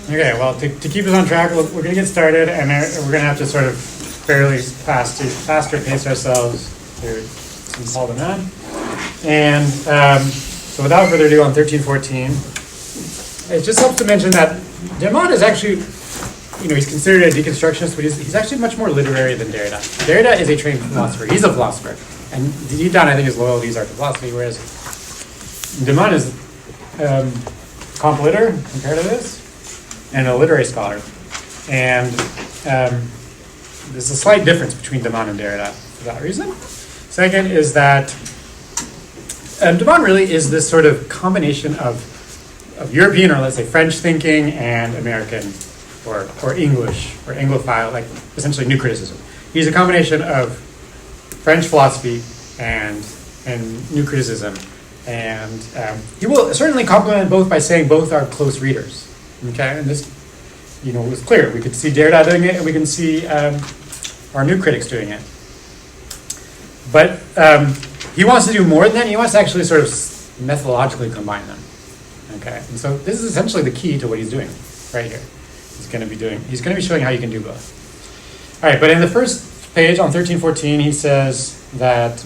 Okay, well, to keep us on track, we're going to get started, and we're going to have to sort of fairly faster pace ourselves through some Paul de Man. And so without further ado, on 1314, it just helps to mention that de Man is actually, he's considered a deconstructionist, but he's actually much more literary than Derrida. Derrida is a trained philosopher. He's a philosopher. And deep down, I think his loyalties are to philosophy, whereas de Man is comp-liter, compared to this, and a literary scholar. And there's a slight difference between de Man and Derrida for that reason. Second is that de Man really is this sort of combination of European, or let's say French thinking, and American or English or Anglophile, like essentially new criticism. He's a combination of French philosophy and new criticism. And he will certainly complement both by saying both are close readers. Okay, and this, was clear. We could see Derrida doing it, and we can see our new critics doing it. But he wants to do more than that. He wants to actually sort of methodologically combine them. Okay, and so this is essentially the key to what he's doing right here. He's going to be showing how you can do both. All right, but in the first page on 1314, he says that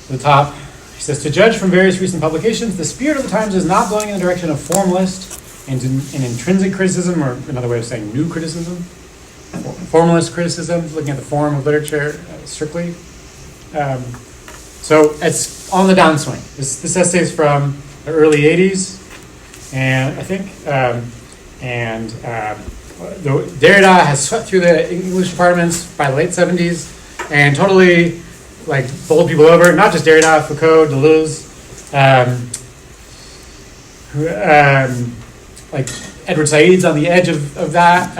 the top. He says, to judge from various recent publications, the spirit of the times is not blowing in the direction of formalist and intrinsic criticism, or another way of saying new criticism, formalist criticism, looking at the form of literature strictly. So it's on the downswing. This essay is from the early 80s, and I think, Derrida has swept through the English departments by the late 70s, and totally bowled people over, not just Derrida, Foucault, Deleuze, Edward Said's on the edge of that.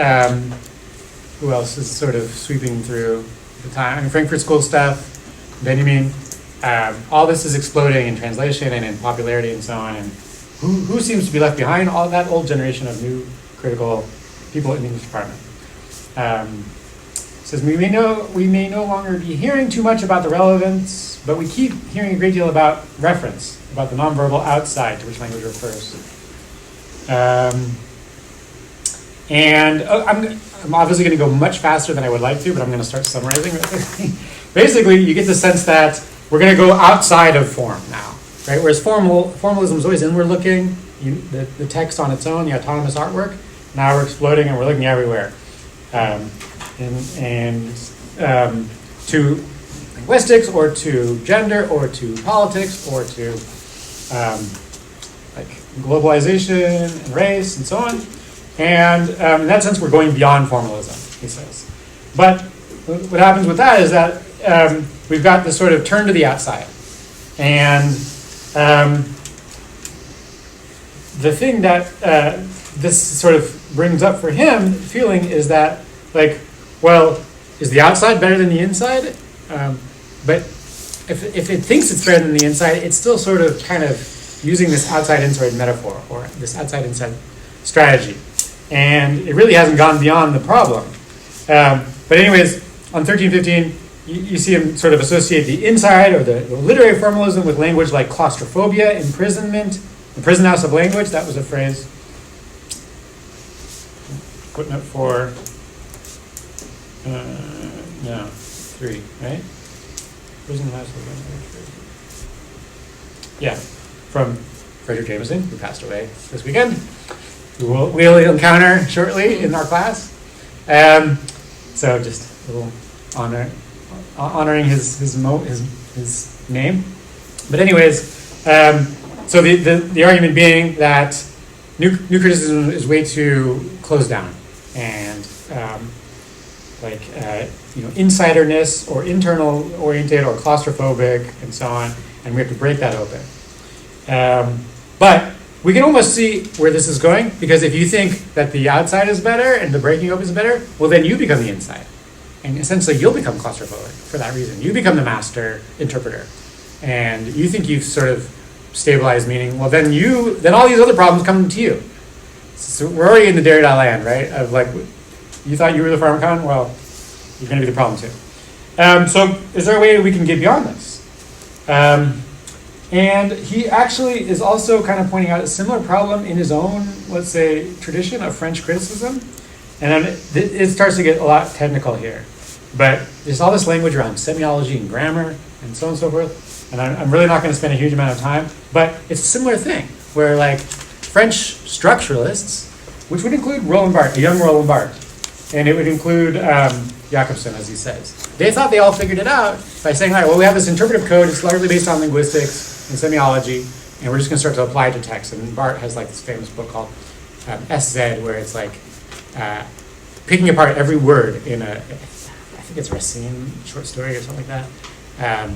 Who else is sort of sweeping through the time? Frankfurt School stuff, Benjamin. All this is exploding in translation and in popularity and so on. And who seems to be left behind? All that old generation of new critical people in the English department. Says we may no longer be hearing too much about the relevance, but we keep hearing a great deal about reference, about the nonverbal outside to which language refers. I'm obviously going to go much faster than I would like to, but I'm going to start summarizing. Basically, you get the sense that we're going to go outside of form now, right? Whereas formalism is always inward looking, the text on its own, the autonomous artwork. Now we're exploding and we're looking everywhere. To linguistics, or to gender, or to politics, or to globalization and race and so on. And in that sense, we're going beyond formalism, he says. But what happens with that is that we've got this sort of turn to the outside. And the thing that this sort of brings up for him, feeling, is that, is the outside better than the inside? But if it thinks it's better than the inside, it's still sort of kind of using this outside-inside metaphor, or this outside-inside strategy. And it really hasn't gone beyond the problem. But anyways, on 1315, you see him sort of associate the inside, or the literary formalism, with language like claustrophobia, imprisonment, the prison house of language. That was a phrase. Footnote 4. 3, right? Prison house of language. Yeah, from Frederick Jameson, who passed away this weekend, who we'll encounter shortly in our class. So just a little honoring his name. But anyways, so the argument being that new criticism is way too closed down, and insiderness, or internal oriented, or claustrophobic, and so on, and we have to break that open. But we can almost see where this is going, because if you think that the outside is better and the breaking open is better, well, then you become the inside. And essentially, you'll become claustrophobic for that reason. You become the master interpreter. And you think you've sort of stabilized, meaning, well, then all these other problems come to you. So we're already in the Derrida land, right? Of you thought you were the pharmacon? Well, you're going to be the problem too. So is there a way we can get beyond this? And he actually is also kind of pointing out a similar problem in his own, let's say, tradition of French criticism. And then it starts to get a lot technical here. But there's all this language around semiology and grammar and so on and so forth. And I'm really not going to spend a huge amount of time. But it's a similar thing where like French structuralists, which would include Roland Barthes, a young Roland Barthes, and it would include Jacobson, as he says. They thought they all figured it out by saying, all right, well, we have this interpretive code. It's largely based on linguistics and semiology, and we're just going to start to apply it to text. And Barthes has like this famous book called SZ, where it's like picking apart every word in I think it's Racine short story or something like that,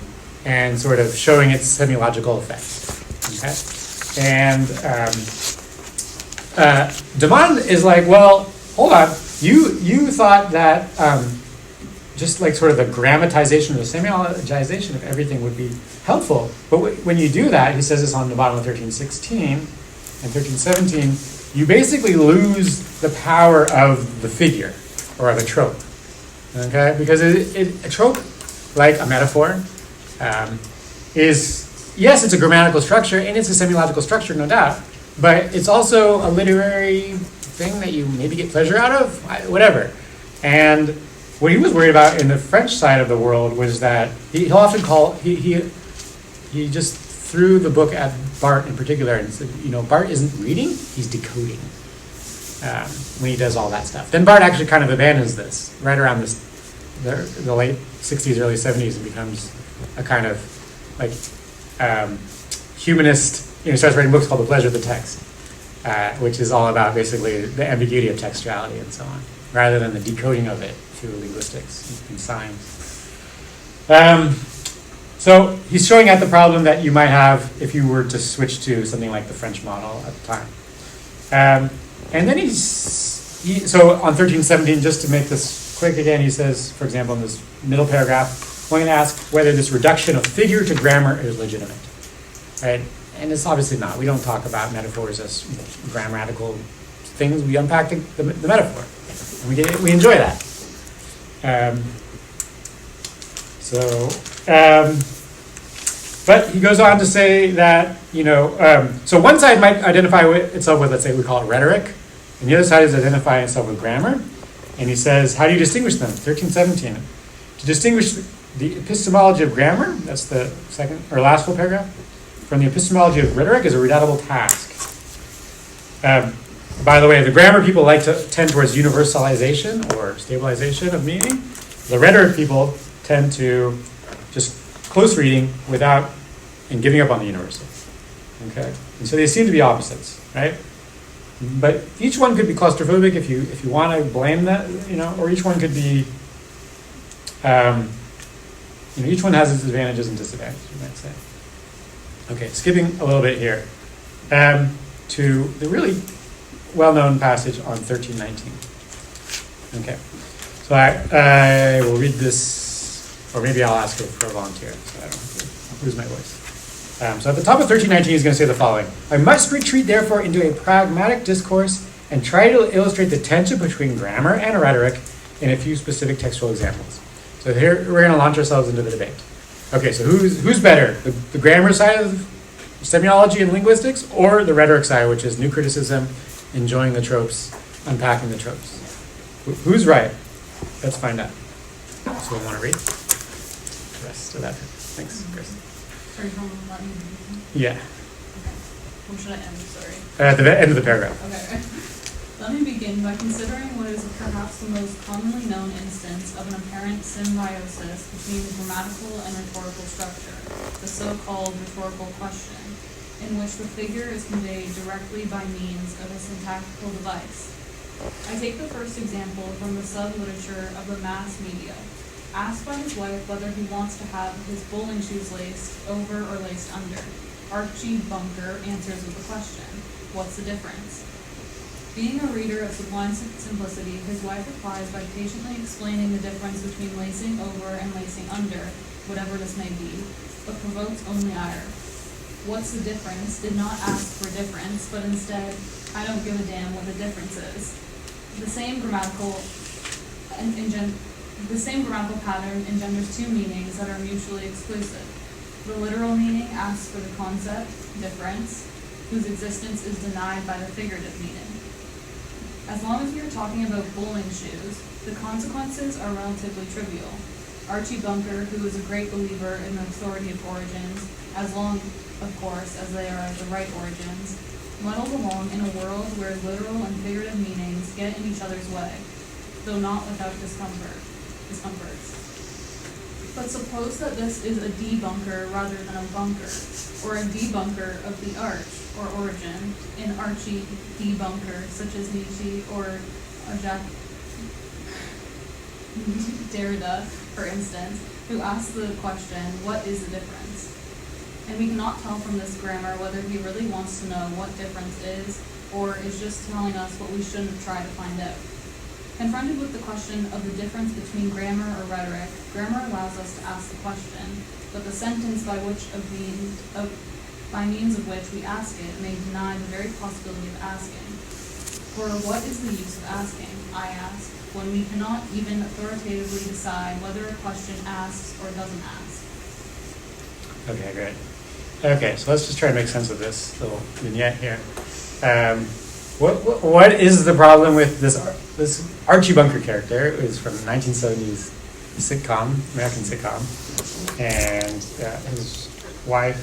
and sort of showing its semiological effects. Okay, and Demond is like, well, hold on, you thought that just like sort of the grammatization or the semiologization of everything would be helpful, but when you do that, he says this on the bottom of 1316 and 1317, you basically lose the power of the figure or of a trope. Okay, because a trope, like a metaphor, is, yes, it's a grammatical structure and it's a semiological structure, no doubt, but it's also a literary thing that you maybe get pleasure out of, whatever. And what he was worried about in the French side of the world was that he'll often call, he just threw the book at Barthes in particular and said, Barthes isn't reading, he's decoding when he does all that stuff. Then Barthes actually kind of abandons this right around the late 60s, early 70s, and becomes a kind of like humanist. He starts writing books called The Pleasure of the Text, which is all about basically the ambiguity of textuality and so on, rather than the decoding of it through linguistics and science. So he's showing out the problem that you might have if you were to switch to something like the French model at the time. And then so on 1317, just to make this quick again, he says, for example, in this middle paragraph, I'm going to ask whether this reduction of figure to grammar is legitimate, right? And it's obviously not. We don't talk about metaphors as grammatical things. We unpack the metaphor, and we enjoy that. But he goes on to say that, so one side might identify itself with, let's say, we call it rhetoric, and the other side is identifying itself with grammar. And he says, how do you distinguish them? 1317. To distinguish the epistemology of grammar, that's the second or last full paragraph, from the epistemology of rhetoric is a redoubtable task. By the way, the grammar people like to tend towards universalization or stabilization of meaning. The rhetoric people tend to just close reading without and giving up on the universal. Okay, and so they seem to be opposites, right? But each one could be claustrophobic if you want to blame that, or each one could be, each one has its advantages and disadvantages, you might say. Okay, skipping a little bit here to the really well-known passage on 1319. Okay, so I will read this, or maybe I'll ask for a volunteer, so I don't have to lose my voice. So at the top of 1319, he's going to say the following: I must retreat, therefore, into a pragmatic discourse and try to illustrate the tension between grammar and rhetoric in a few specific textual examples. So here we're going to launch ourselves into the debate. Okay, so who's better, the grammar side of semiology and linguistics, or the rhetoric side, which is new criticism, enjoying the tropes, unpacking the tropes? Who's right? Let's find out. So we want to read the rest of that. Thanks, Chris. Are you going to let me read? Yeah. Okay. When should I end? Sorry. At the end of the paragraph. Okay. Let me begin by considering what is perhaps the most commonly known instance of an apparent symbiosis between grammatical and rhetorical structure, the so-called rhetorical question, in which the figure is conveyed directly by means of a syntactical device. I take the first example from the sub-literature of the mass media. Asked by his wife whether he wants to have his bowling shoes laced over or laced under, Archie Bunker answers with a question: what's the difference? Being a reader of sublime simplicity, his wife replies by patiently explaining the difference between lacing over and lacing under, whatever this may be, but provokes only ire. What's the difference did not ask for difference, but instead, I don't give a damn what the difference is. The same grammatical pattern engenders two meanings that are mutually exclusive. The literal meaning asks for the concept, difference, whose existence is denied by the figurative meaning. As long as we are talking about bowling shoes, the consequences are relatively trivial. Archie Bunker, who is a great believer in the authority of origins, as long, of course, as they are the right origins, muddles along in a world where literal and figurative meanings get in each other's way, though not without discomforts. But suppose that this is a debunker rather than a bunker, or a debunker of the arch, or origin, an Archie debunker, such as Nietzsche or Jacques Derrida, for instance, who asks the question, what is the difference? And we cannot tell from this grammar whether he really wants to know what difference is, or is just telling us what we shouldn't try to find out. Confronted with the question of the difference between grammar or rhetoric, grammar allows us to ask the question, but the sentence by means of which we ask it may deny the very possibility of asking. For what is the use of asking, I ask, when we cannot even authoritatively decide whether a question asks or doesn't ask? Okay, great. Okay, so let's just try to make sense of this little vignette here. What is the problem with this Archie Bunker character? It was from the 1970s sitcom, American sitcom, and his wife.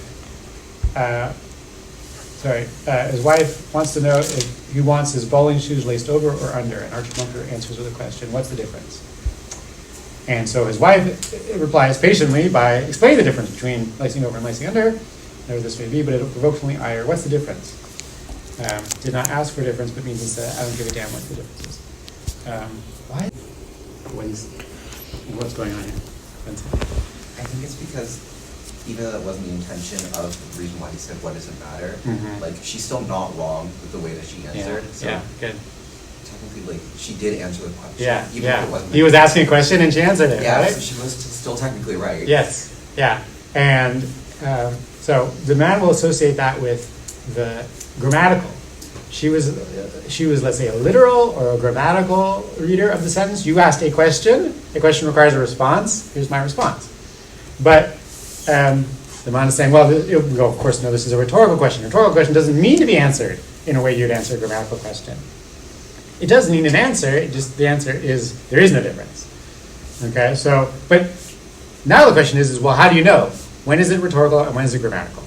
His wife wants to know if he wants his bowling shoes laced over or under, and Archie Bunker answers with a question: "What's the difference?" And so his wife replies patiently by explaining the difference between lacing over and lacing under, whatever this may be, but it provokes only ire. What's the difference? Did not ask for a difference, but means instead, I don't give a damn what the difference is. Why? What's going on here? Vincent? I think it's because even though that wasn't the intention of the reason why he said what does it matter, like she's still not wrong with the way that she answered. So good. technically, like, she did answer the question. Yeah, even if it wasn't he was asking a question and she answered it, yeah, right? so she was still technically right. Yes, yeah. And so the man will associate that with the grammatical. She was, let's say, a literal or a grammatical reader of the sentence. You asked a question requires a response. Here's my response. But the man is saying, well, of course, no, this is a rhetorical question. A rhetorical question doesn't mean to be answered in a way you'd answer a grammatical question. It does need an answer, the answer is, there is no difference. Okay, so, but now the question is, well, how do you know? When is it rhetorical and when is it grammatical?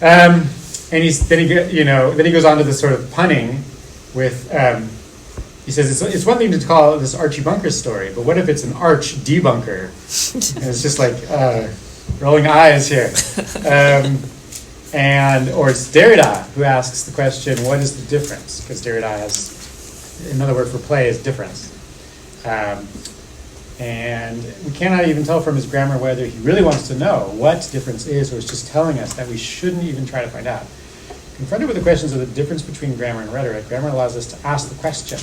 And then he goes on to this sort of punning with, he says, it's one thing to call this Archie Bunker story, but what if it's an arch debunker? And it's just like, rolling eyes here. Or it's Derrida who asks the question, what is the difference? Because Derrida has, another word for play is difference. And we cannot even tell from his grammar whether he really wants to know what difference is, or is just telling us that we shouldn't even try to find out. Confronted with the questions of the difference between grammar and rhetoric, grammar allows us to ask the question.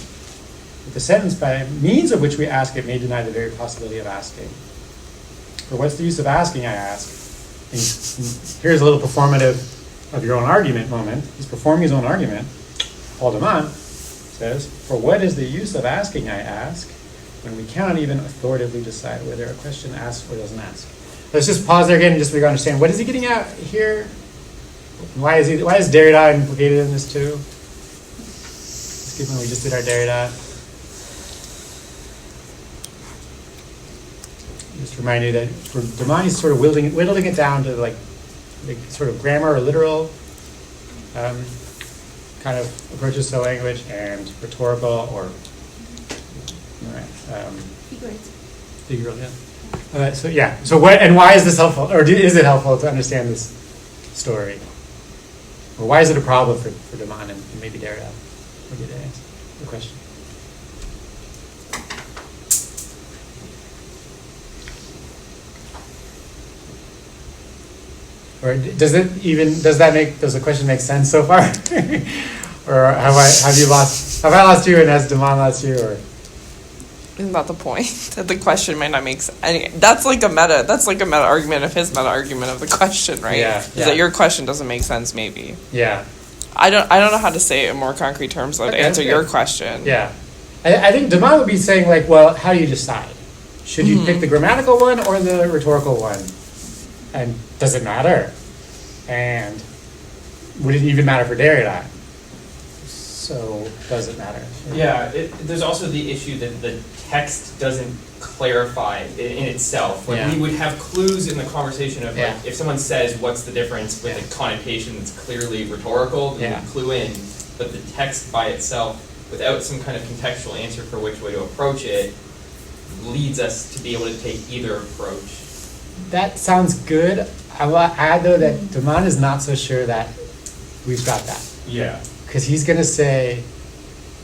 But the sentence by means of which we ask it may deny the very possibility of asking. For what's the use of asking, I ask? And here's a little performative of your own argument moment. He's performing his own argument. Paul Demant says, for what is the use of asking, I ask, when we cannot even authoritatively decide whether a question asks or doesn't ask? Let's just pause there again and just figure out, understand, what is he getting at here? Why is Derrida implicated in this too? Given we just did our Derrida. Just remind you that for Demant, he's sort of whittling it down to like sort of grammar or literal kind of approaches to language, and rhetorical or figurative. Yeah. So what and why is this helpful, or is it helpful to understand this story? Or why is it a problem for Demant and maybe Derrida? What did I answer the question? Or does the question make sense so far? Or have I lost you and has Demant lost you, or? Isn't that the point? That the question might not make sense. That's like a meta argument of his meta argument of the question, right? Yeah. Is that your question doesn't make sense, maybe. Yeah. I don't know how to say it in more concrete terms to answer your question. Yeah. I think Demant would be saying, like, well, how do you decide? Should you pick the grammatical one or the rhetorical one? And does it matter? And would it even matter for Derrida? So does it matter? Yeah, there's also the issue that the text doesn't clarify in itself. Like Yeah. we would have clues in the conversation of Yeah. like if someone says what's the difference with Yeah. a connotation that's clearly rhetorical, then Yeah. we clue in. But the text by itself, without some kind of contextual answer for which way to approach it, leads us to be able to take either approach. That sounds good. I will add though that Damon is not so sure that we've got that. Yeah. Because he's going to say,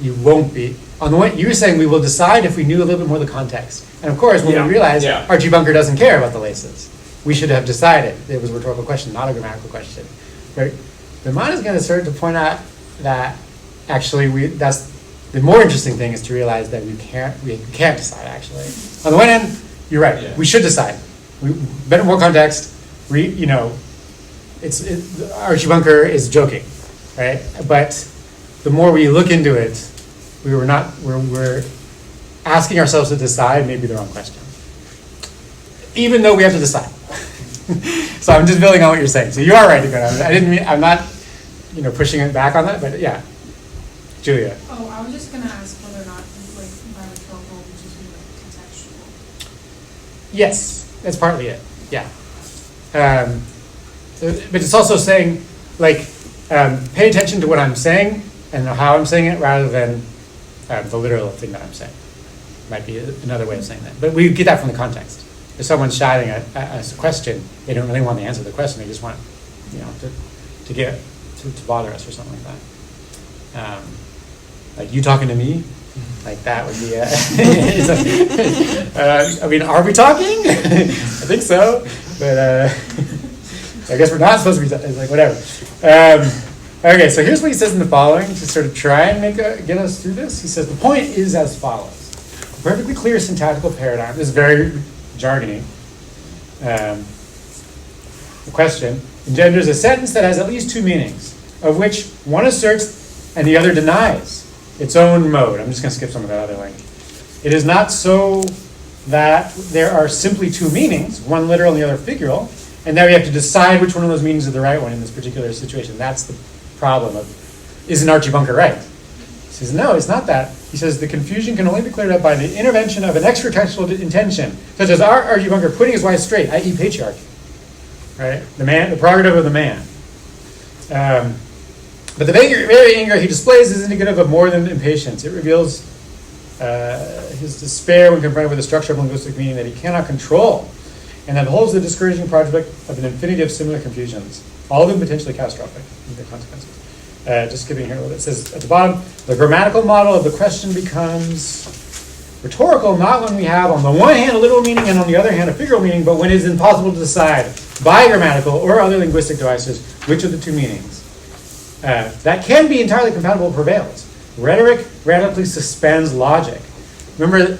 you won't be. On the one, you were saying we will decide if we knew a little bit more of the context. And of course, when Yeah, we realized yeah. Archie Bunker doesn't care about the laces, we should have decided it was a rhetorical question, not a grammatical question. But Damon is going to start to point out that actually that's the more interesting thing is to realize that we can't decide actually. On the one hand, you're right. Yeah. We should decide. We better more context. Archie Bunker is joking, right? But the more we look into it, we're asking ourselves to decide maybe the wrong question, even though we have to decide. So I'm just building on what you're saying. So you are right to go down. I'm not, pushing it back on that, but yeah, Julia. Oh, I was just gonna ask whether or not, like, by rhetorical, we just mean like contextual. Yes, that's partly it. Yeah. But it's also saying, like, pay attention to what I'm saying and how I'm saying it rather than the literal thing that I'm saying. Might be another way of saying that. But we get that from the context. If someone's shouting at us a question, they don't really want to answer the question. They just want, to bother us or something like that. Like you talking to me, like that would be. Are we talking? I think so, but I guess we're not supposed to be. It's like whatever. Okay, so here's what he says in the following to sort of try and get us through this. He says the point is as follows: a perfectly clear syntactical paradigm. This is very jargony. The question engenders a sentence that has at least two meanings, of which one asserts and the other denies its own mode. I'm just going to skip some of that other language. It is not so that there are simply two meanings, one literal and the other figural, and now we have to decide which one of those meanings is the right one in this particular situation. That's the problem of, isn't Archie Bunker right? He says, no, it's not that. He says, the confusion can only be cleared up by the intervention of an extra-textual intention, such as Archie Bunker putting his wife straight, i.e. patriarchy. Right? The prerogative of the man. But the very anger he displays is indicative of more than impatience. It reveals his despair when confronted with the structure of linguistic meaning that he cannot control, and that holds the discouraging project of an infinity of similar confusions, all of them potentially catastrophic in their consequences. Just skipping here a little bit. It says at the bottom, the grammatical model of the question becomes rhetorical not when we have on the one hand a literal meaning and on the other hand a figural meaning, but when it is impossible to decide by grammatical or other linguistic devices which of the two meanings that can be entirely compatible prevails. Rhetoric radically suspends logic. Remember,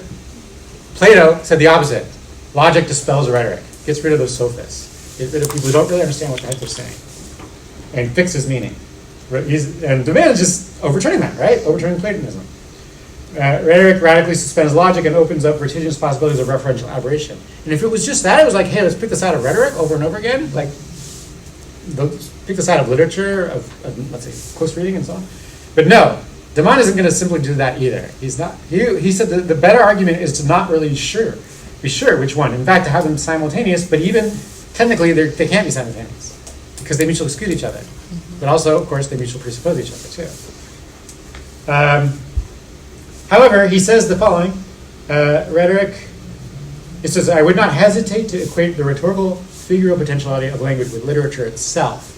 Plato said the opposite. Logic dispels rhetoric, gets rid of those sophists, gets rid of people who don't really understand what the heck they're saying, and fixes meaning. And Damon is just overturning that, right? Overturning Platonism. Rhetoric radically suspends logic and opens up vertiginous possibilities of referential aberration. And if it was just that, it was like, hey, let's pick this out of rhetoric over and over again, like pick this out of literature, of let's say, close reading and so on. But no, Damon isn't going to simply do that either. He's not. He said the better argument is to not really be sure which one. In fact, to have them simultaneous, but even technically they can't be simultaneous because they mutually exclude each other. But also, of course, they mutually presuppose each other too. However, he says the following, rhetoric, it says, I would not hesitate to equate the rhetorical figural potentiality of language with literature itself.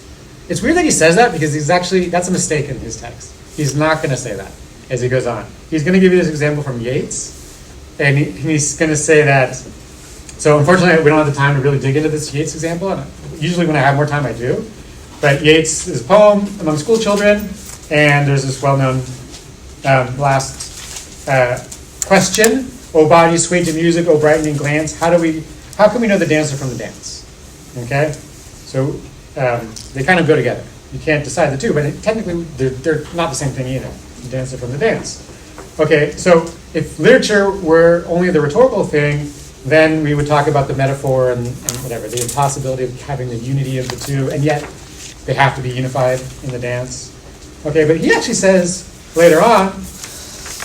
It's weird that he says that because that's a mistake in his text. He's not going to say that as he goes on. He's going to give you this example from Yeats, and he's going to say that, so unfortunately we don't have the time to really dig into this Yeats example, and usually when I have more time I do, but Yeats is a poem among school children, and there's this well-known last question, O body sway to music, O brightening glance, how can we know the dancer from the dance? Okay? So they kind of go together. You can't decide the two, but technically they're not the same thing either, the dancer from the dance. Okay, so if literature were only the rhetorical thing, then we would talk about the metaphor and whatever, the impossibility of having the unity of the two, and yet they have to be unified in the dance. Okay, but he actually says later on,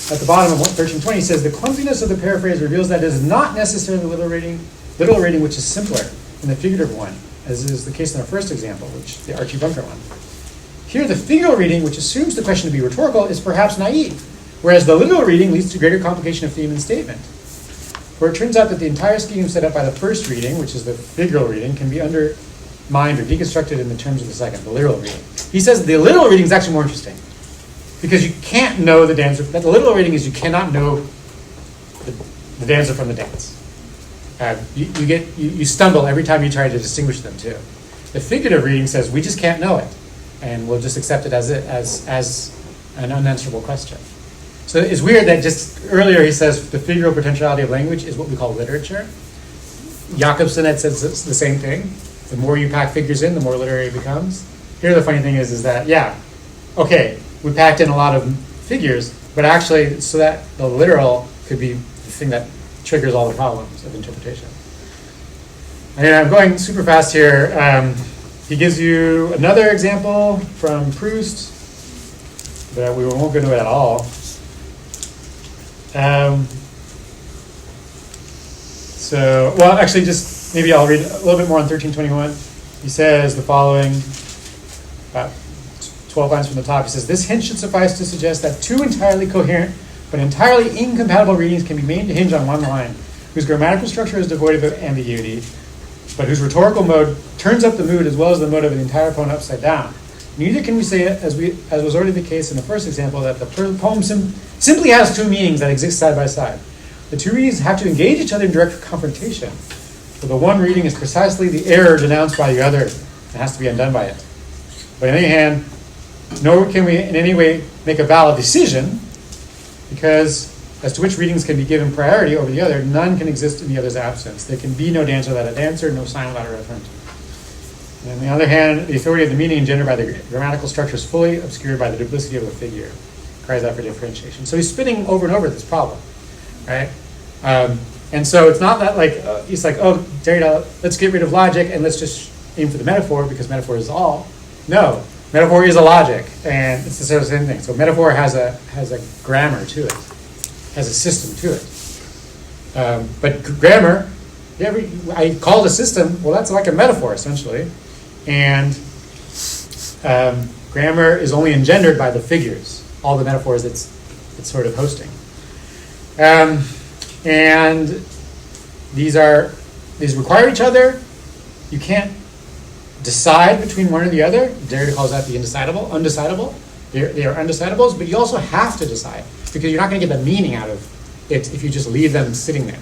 at the bottom of 1320, he says, the clumsiness of the paraphrase reveals that it is not necessarily literal reading which is simpler than the figurative one, as is the case in our first example, which the Archie Bunker one. Here, the figural reading, which assumes the question to be rhetorical, is perhaps naive, whereas the literal reading leads to greater complication of theme and statement. For it turns out that the entire scheme set up by the first reading, which is the figural reading, can be undermined or deconstructed in the terms of the second, the literal reading. He says the literal reading is actually more interesting because you can't know the dancer. That the literal reading is you cannot know the dancer from the dance. You stumble every time you try to distinguish them too. The figurative reading says we just can't know it, and we'll just accept it as an unanswerable question. So it's weird that just earlier he says the figural potentiality of language is what we call literature. Jakobson had said the same thing. The more you pack figures in, the more literary it becomes. Here the funny thing is that, yeah, okay, we packed in a lot of figures, but actually so that the literal could be the thing that triggers all the problems of interpretation. And I'm going super fast here. He gives you another example from Proust, but we won't go into it at all. Well, actually, just maybe I'll read a little bit more on 1321. He says the following, about 12 lines from the top. He says, this hint should suffice to suggest that two entirely coherent but entirely incompatible readings can be made to hinge on one line, whose grammatical structure is devoid of ambiguity, but whose rhetorical mode turns up the mood as well as the mode of the entire poem upside down. Neither can we say, as was already the case in the first example, that the poem simply has two meanings that exist side by side. The two readings have to engage each other in direct confrontation. For the one reading is precisely the error denounced by the other and has to be undone by it. But on the other hand, nor can we in any way make a valid decision, because as to which readings can be given priority over the other, none can exist in the other's absence. There can be no dancer without a dancer, no sign without a referent. And on the other hand, the authority of the meaning engendered by the grammatical structure is fully obscured by the duplicity of the figure. Cries out for differentiation. So he's spinning over and over this problem, right? And so it's not that he's like, oh, Derrida, let's get rid of logic and let's just aim for the metaphor because metaphor is all. No, metaphor is a logic, and it's the sort of same thing. So metaphor has a grammar to it, has a system to it. But grammar, I call it a system. Well, that's like a metaphor essentially. And grammar is only engendered by the figures, all the metaphors it's sort of hosting. And these require each other. You can't decide between one or the other. Derrida calls that the undecidable. They are undecidables, but you also have to decide because you're not going to get the meaning out of it if you just leave them sitting there.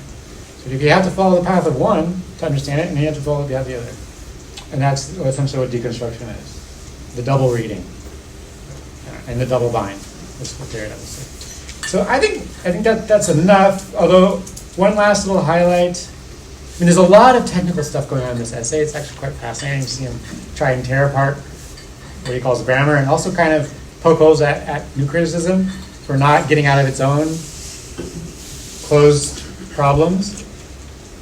So if you have to follow the path of one to understand it, and you have to follow the path of the other. And that's essentially what deconstruction is. The double reading and the double bind. That's what Derrida will say. So I think that's enough, although one last little highlight. I mean, there's a lot of technical stuff going on in this essay. It's actually quite fascinating to see him try and tear apart what he calls grammar and also kind of poke holes at new criticism for not getting out of its own closed problems.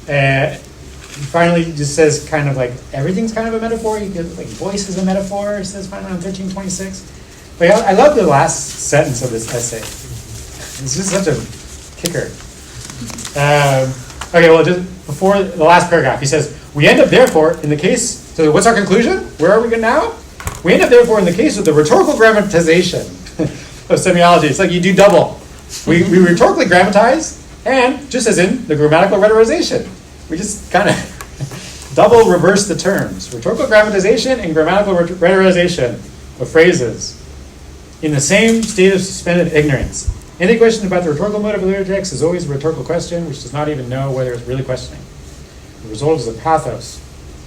He finally just says kind of like everything's kind of a metaphor. He goes, like voice is a metaphor, he says finally on 1326. But I love the last sentence of this essay. It's just such a kicker. Okay, well, just before the last paragraph, he says, we end up therefore in the case, so what's our conclusion? Where are we going now? We end up therefore in the case of the rhetorical grammatization of semiology. It's like you do double. We rhetorically grammatize, and just as in the grammatical rhetoricization, we just kind of double reverse the terms. Rhetorical grammatization and grammatical rhetoricization of phrases in the same state of suspended ignorance. Any question about the rhetorical mode of a literary text is always a rhetorical question, which does not even know whether it's really questioning. The result is a pathos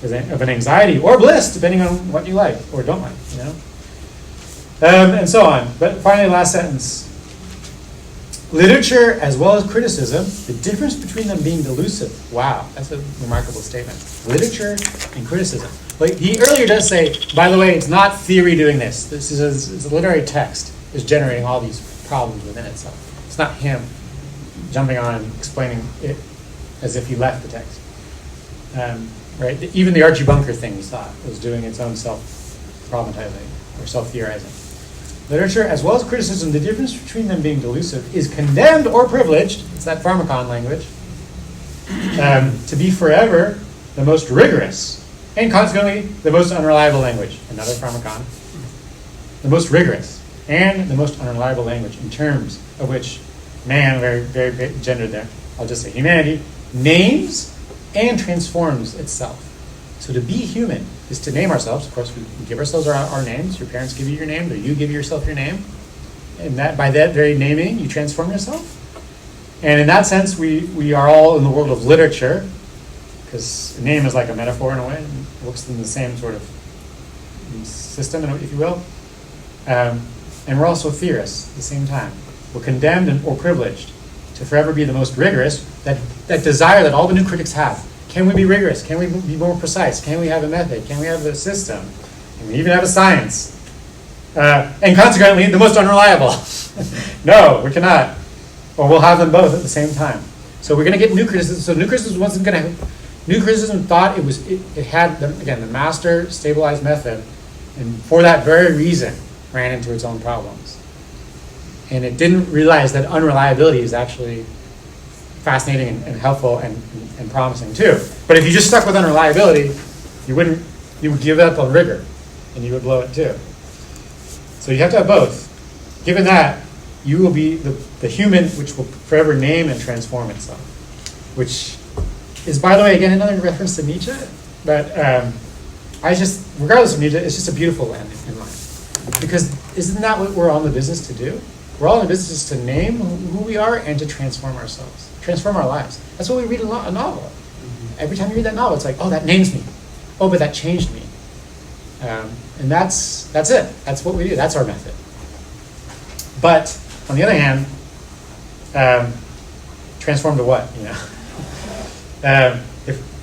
of an anxiety or bliss, depending on what you like or don't like, you know? And so on. But finally, last sentence. Literature as well as criticism, the difference between them being delusive. Wow, that's a remarkable statement. Literature and criticism. But he earlier does say, by the way, it's not theory doing this. This is it's a literary text is generating all these problems within itself. It's not him jumping on and explaining it as if he left the text. Right? Even the Archie Bunker thing we saw was doing its own self-problematizing or self-theorizing. Literature, as well as criticism, the difference between them being delusive is condemned or privileged, it's that pharmacon language, to be forever the most rigorous and consequently the most unreliable language, another pharmacon, the most rigorous and the most unreliable language in terms of which man, very, very gendered there, I'll just say humanity, names and transforms itself. So to be human is to name ourselves. Of course, we give ourselves our names. Your parents give you your name, or you give yourself your name. And that by that very naming, you transform yourself. And in that sense, we are all in the world of literature, because a name is like a metaphor in a way, and works in the same sort of system, if you will. And we're also theorists at the same time. We're condemned or privileged to forever be the most rigorous, that desire that all the new critics have. Can we be rigorous? Can we be more precise? Can we have a method? Can we have a system? Can we even have a science? And consequently, the most unreliable. No, we cannot. Or we'll have them both at the same time. So we're going to get new criticism. So new criticism wasn't going to. New criticism thought it had the master stabilized method, and for that very reason ran into its own problems. And it didn't realize that unreliability is actually fascinating and helpful and promising too. But if you just stuck with unreliability, you would give up on rigor, and you would blow it too. So you have to have both. Given that, you will be the human which will forever name and transform itself, which is, by the way, again, another reference to Nietzsche. But regardless of Nietzsche, it's just a beautiful end in life. Because isn't that what we're all in the business to do? We're all in the business to name who we are and to transform ourselves, transform our lives. That's what we read in a novel. Mm-hmm. Every time you read that novel, it's like, oh, that names me. Oh, but that changed me. And that's it. That's what we do. That's our method. But on the other hand, transform to what?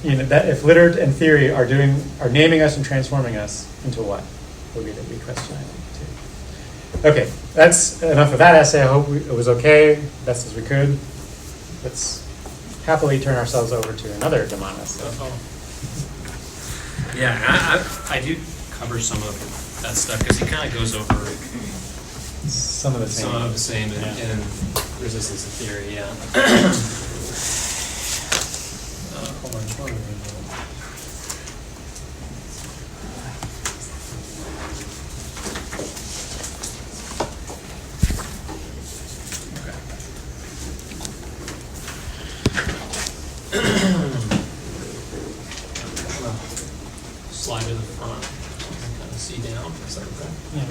If literature and theory are naming us and transforming us into what? Would be the big question, I think, too. Okay, that's enough of that essay. I hope it was okay, best as we could. Let's happily turn ourselves over to another Demon essay. Yeah, I do cover some of that stuff because he kind of goes over some of the same in resistance to theory. Yeah. Hold on. Slide to the front so I can kind of see down. Is that okay? Yeah.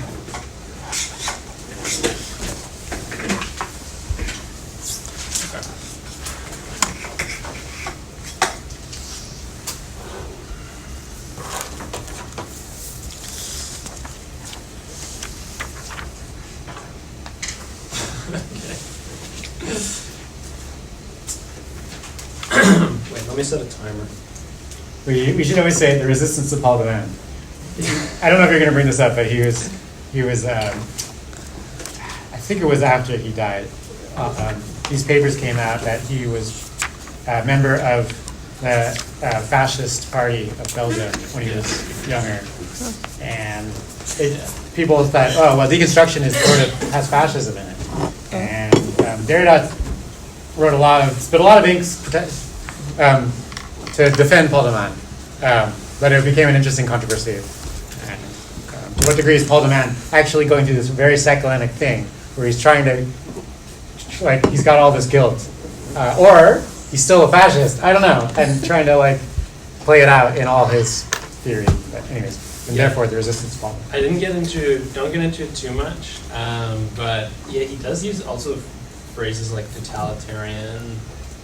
Wait, let me set a timer. We should always say the resistance to Paul Devane. I don't know if you're going to bring this up, but he was. I think it was after he died. These papers came out that he was a member of the fascist party of Belgium when he was younger, and people thought, oh well, deconstruction has fascism in it, and Derrida spit a lot of ink to defend Paul Devane, but it became an interesting controversy. And, to what degree is Paul Devane actually going through this very psychoanalytic thing where he's trying to, he's got all this guilt, or he's still a fascist? I don't know, and trying to play it out in all his theory. But anyways, and therefore the resistance to Paul Devane. I don't get into it too much, but yeah, he does use also phrases like totalitarian,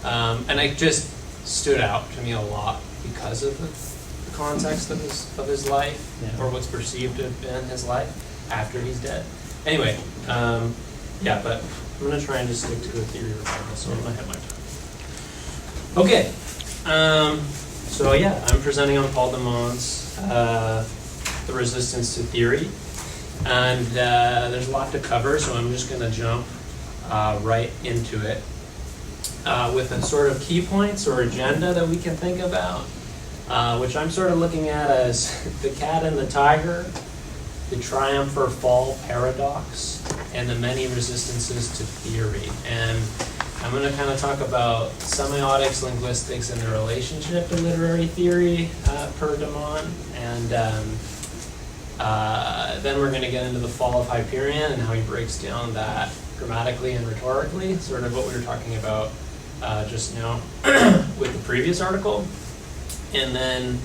and it just stood out to me a lot because of the context of his life, or what's perceived to have been his life after he's dead. Anyway, but I'm going to try and just stick to the theory regardless, so I have my time. Okay, so I'm presenting on Paul Demon's The Resistance to Theory, and there's a lot to cover, so I'm just going to jump right into it. with a sort of key points or agenda that we can think about, which I'm sort of looking at as the cat and the tiger, the triumph or fall paradox, and the many resistances to theory. And I'm going to kind of talk about semiotics, linguistics, and the relationship to literary theory per Damon. And then we're going to get into the fall of Hyperion and how he breaks down that grammatically and rhetorically, sort of what we were talking about just now with the previous article. And then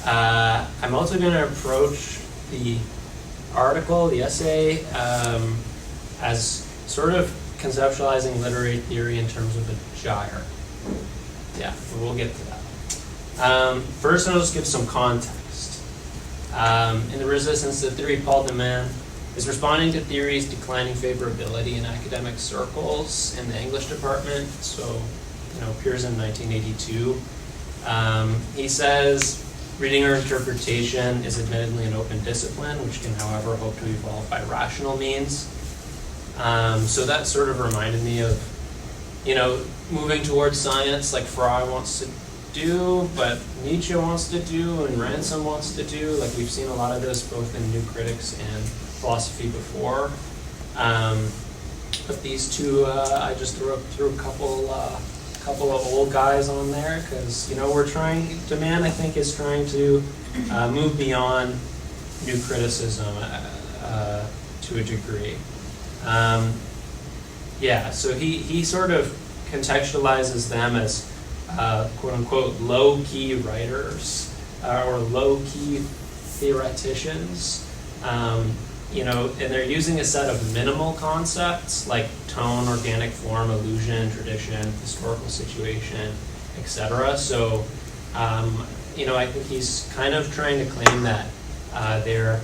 I'm also going to approach the article, the essay, as sort of conceptualizing literary theory in terms of a gyre. Yeah, we'll get to that. First, I'll just give some context. In the resistance to theory, Paul Deman is responding to theory's declining favorability in academic circles in the English department, so, appears in 1982. He says, reading or interpretation is admittedly an open discipline, which can, however, hope to evolve by rational means. So that sort of reminded me of, moving towards science like Fry wants to do, but Nietzsche wants to do, and Ransom wants to do. Like, we've seen a lot of this both in New Critics and philosophy before. But these two, I just threw a couple of old guys on there because, Deman, I think, is trying to move beyond new criticism to a degree. So he sort of contextualizes them as quote-unquote low-key writers or low-key theoreticians, and they're using a set of minimal concepts like tone, organic form, illusion, tradition, historical situation, etc. So, I think he's kind of trying to claim that they're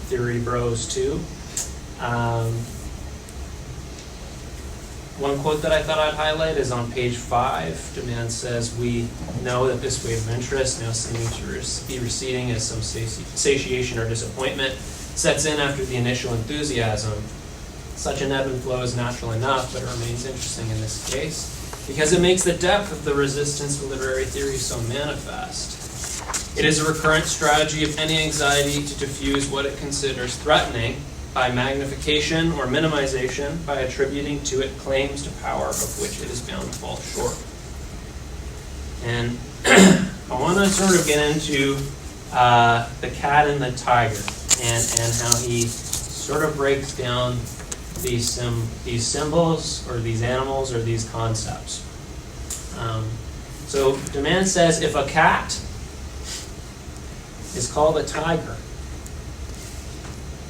theory bros too. One quote that I thought I'd highlight is on page 5. Deman says, "We know that this wave of interest, now seeming to be receding as some satiation or disappointment, sets in after the initial enthusiasm. Such an ebb and flow is natural enough, but it remains interesting in this case, because it makes the depth of the resistance to literary theory so manifest. It is a recurrent strategy of any anxiety to diffuse what it considers threatening by magnification or minimization, by attributing to it claims to power of which it is bound to fall short." And I want to sort of get into the cat and the tiger, and how he sort of breaks down these symbols or these animals or these concepts. So Deman says, if a cat is called a tiger,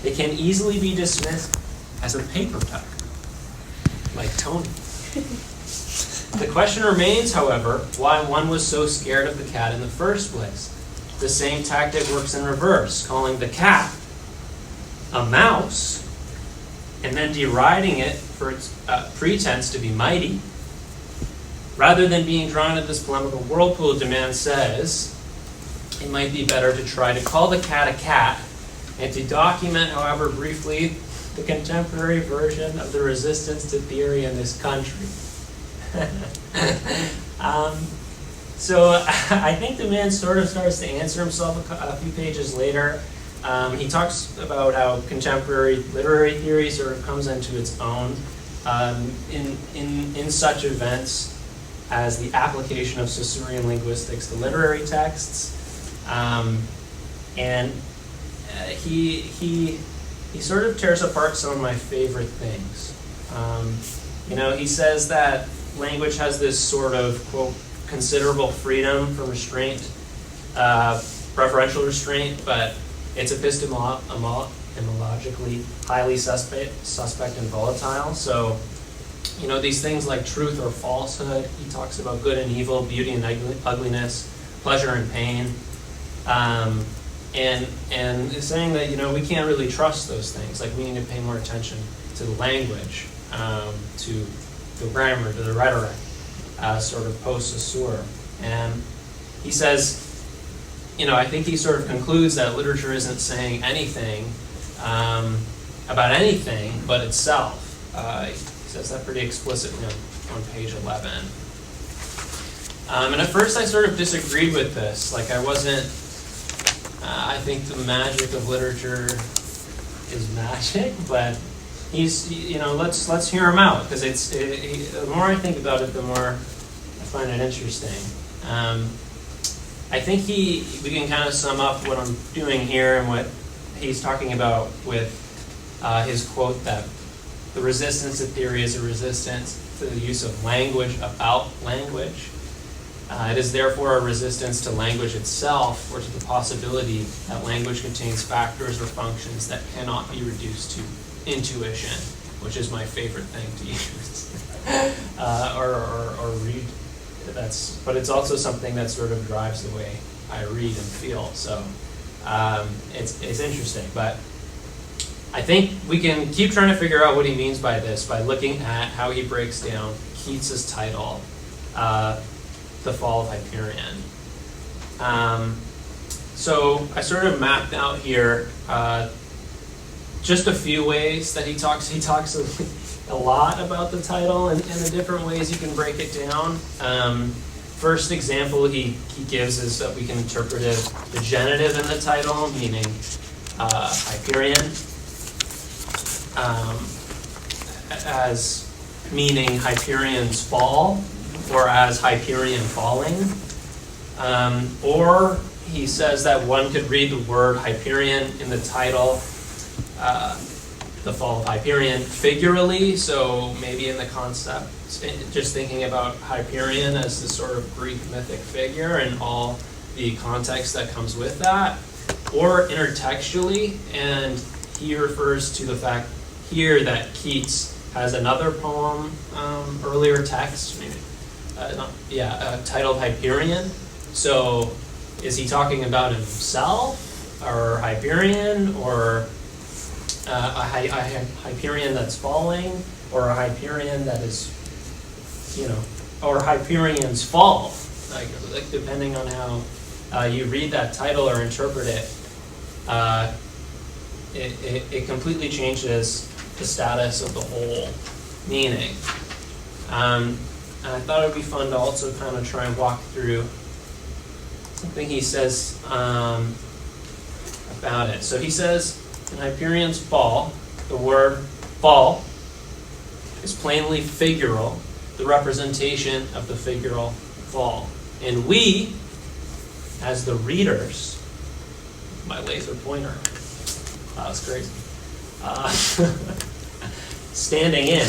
it can easily be dismissed as a paper tiger, like Tony. The question remains, however, why one was so scared of the cat in the first place. The same tactic works in reverse, calling the cat a mouse, and then deriding it for its pretense to be mighty. Rather than being drawn into this polemical whirlpool, Deman says, it might be better to try to call the cat a cat, and to document, however briefly, the contemporary version of the resistance to theory in this country. So I think Deman sort of starts to answer himself a few pages later. He talks about how contemporary literary theory sort of comes into its own in such events as the application of Saussurean linguistics to literary texts, and he sort of tears apart some of my favorite things. He says that language has this sort of, quote, considerable freedom from restraint, preferential restraint, but it's epistemologically highly suspect and volatile. So, these things like truth or falsehood, he talks about good and evil, beauty and ugliness, pleasure and pain, and saying that, we can't really trust those things. Like, we need to pay more attention to the language, to the grammar, to the rhetoric, sort of post-Saussure. And he says, I think he sort of concludes that literature isn't saying anything about anything but itself. says that pretty explicitly on page 11. And at first I sort of disagreed with this. Like I wasn't, I think the magic of literature is magic, but he's, let's hear him out, because the more I think about it, the more I find it interesting. I think we can kind of sum up what I'm doing here and what he's talking about with his quote that the resistance to theory is a resistance to the use of language about language. It is therefore a resistance to language itself, or to the possibility that language contains factors or functions that cannot be reduced to intuition, which is my favorite thing to use, or read. But it's also something that sort of drives the way I read and feel. So it's interesting, but I think we can keep trying to figure out what he means by this by looking at how he breaks down Keats's title, The Fall of Hyperion. So I sort of mapped out here just a few ways that he talks. He talks a lot about the title and the different ways you can break it down. First example he gives is that we can interpret the genitive in the title, meaning Hyperion, as meaning Hyperion's fall, or as Hyperion falling. Or he says that one could read the word Hyperion in the title, The Fall of Hyperion, figuratively, so maybe in the concept, just thinking about Hyperion as this sort of Greek mythic figure and all the context that comes with that, or intertextually, and he refers to the fact here that Keats has another poem, earlier text, maybe, titled Hyperion. So is he talking about himself, or Hyperion, or a Hyperion that's falling, or a Hyperion that is, or Hyperion's fall, like depending on how you read that title or interpret it, it completely changes the status of the whole meaning. And I thought it would be fun to also kind of try and walk through something he says about it. So he says, in Hyperion's fall, the word fall is plainly figural, the representation of the figural fall. And we, as the readers, my laser pointer, that's crazy, standing in,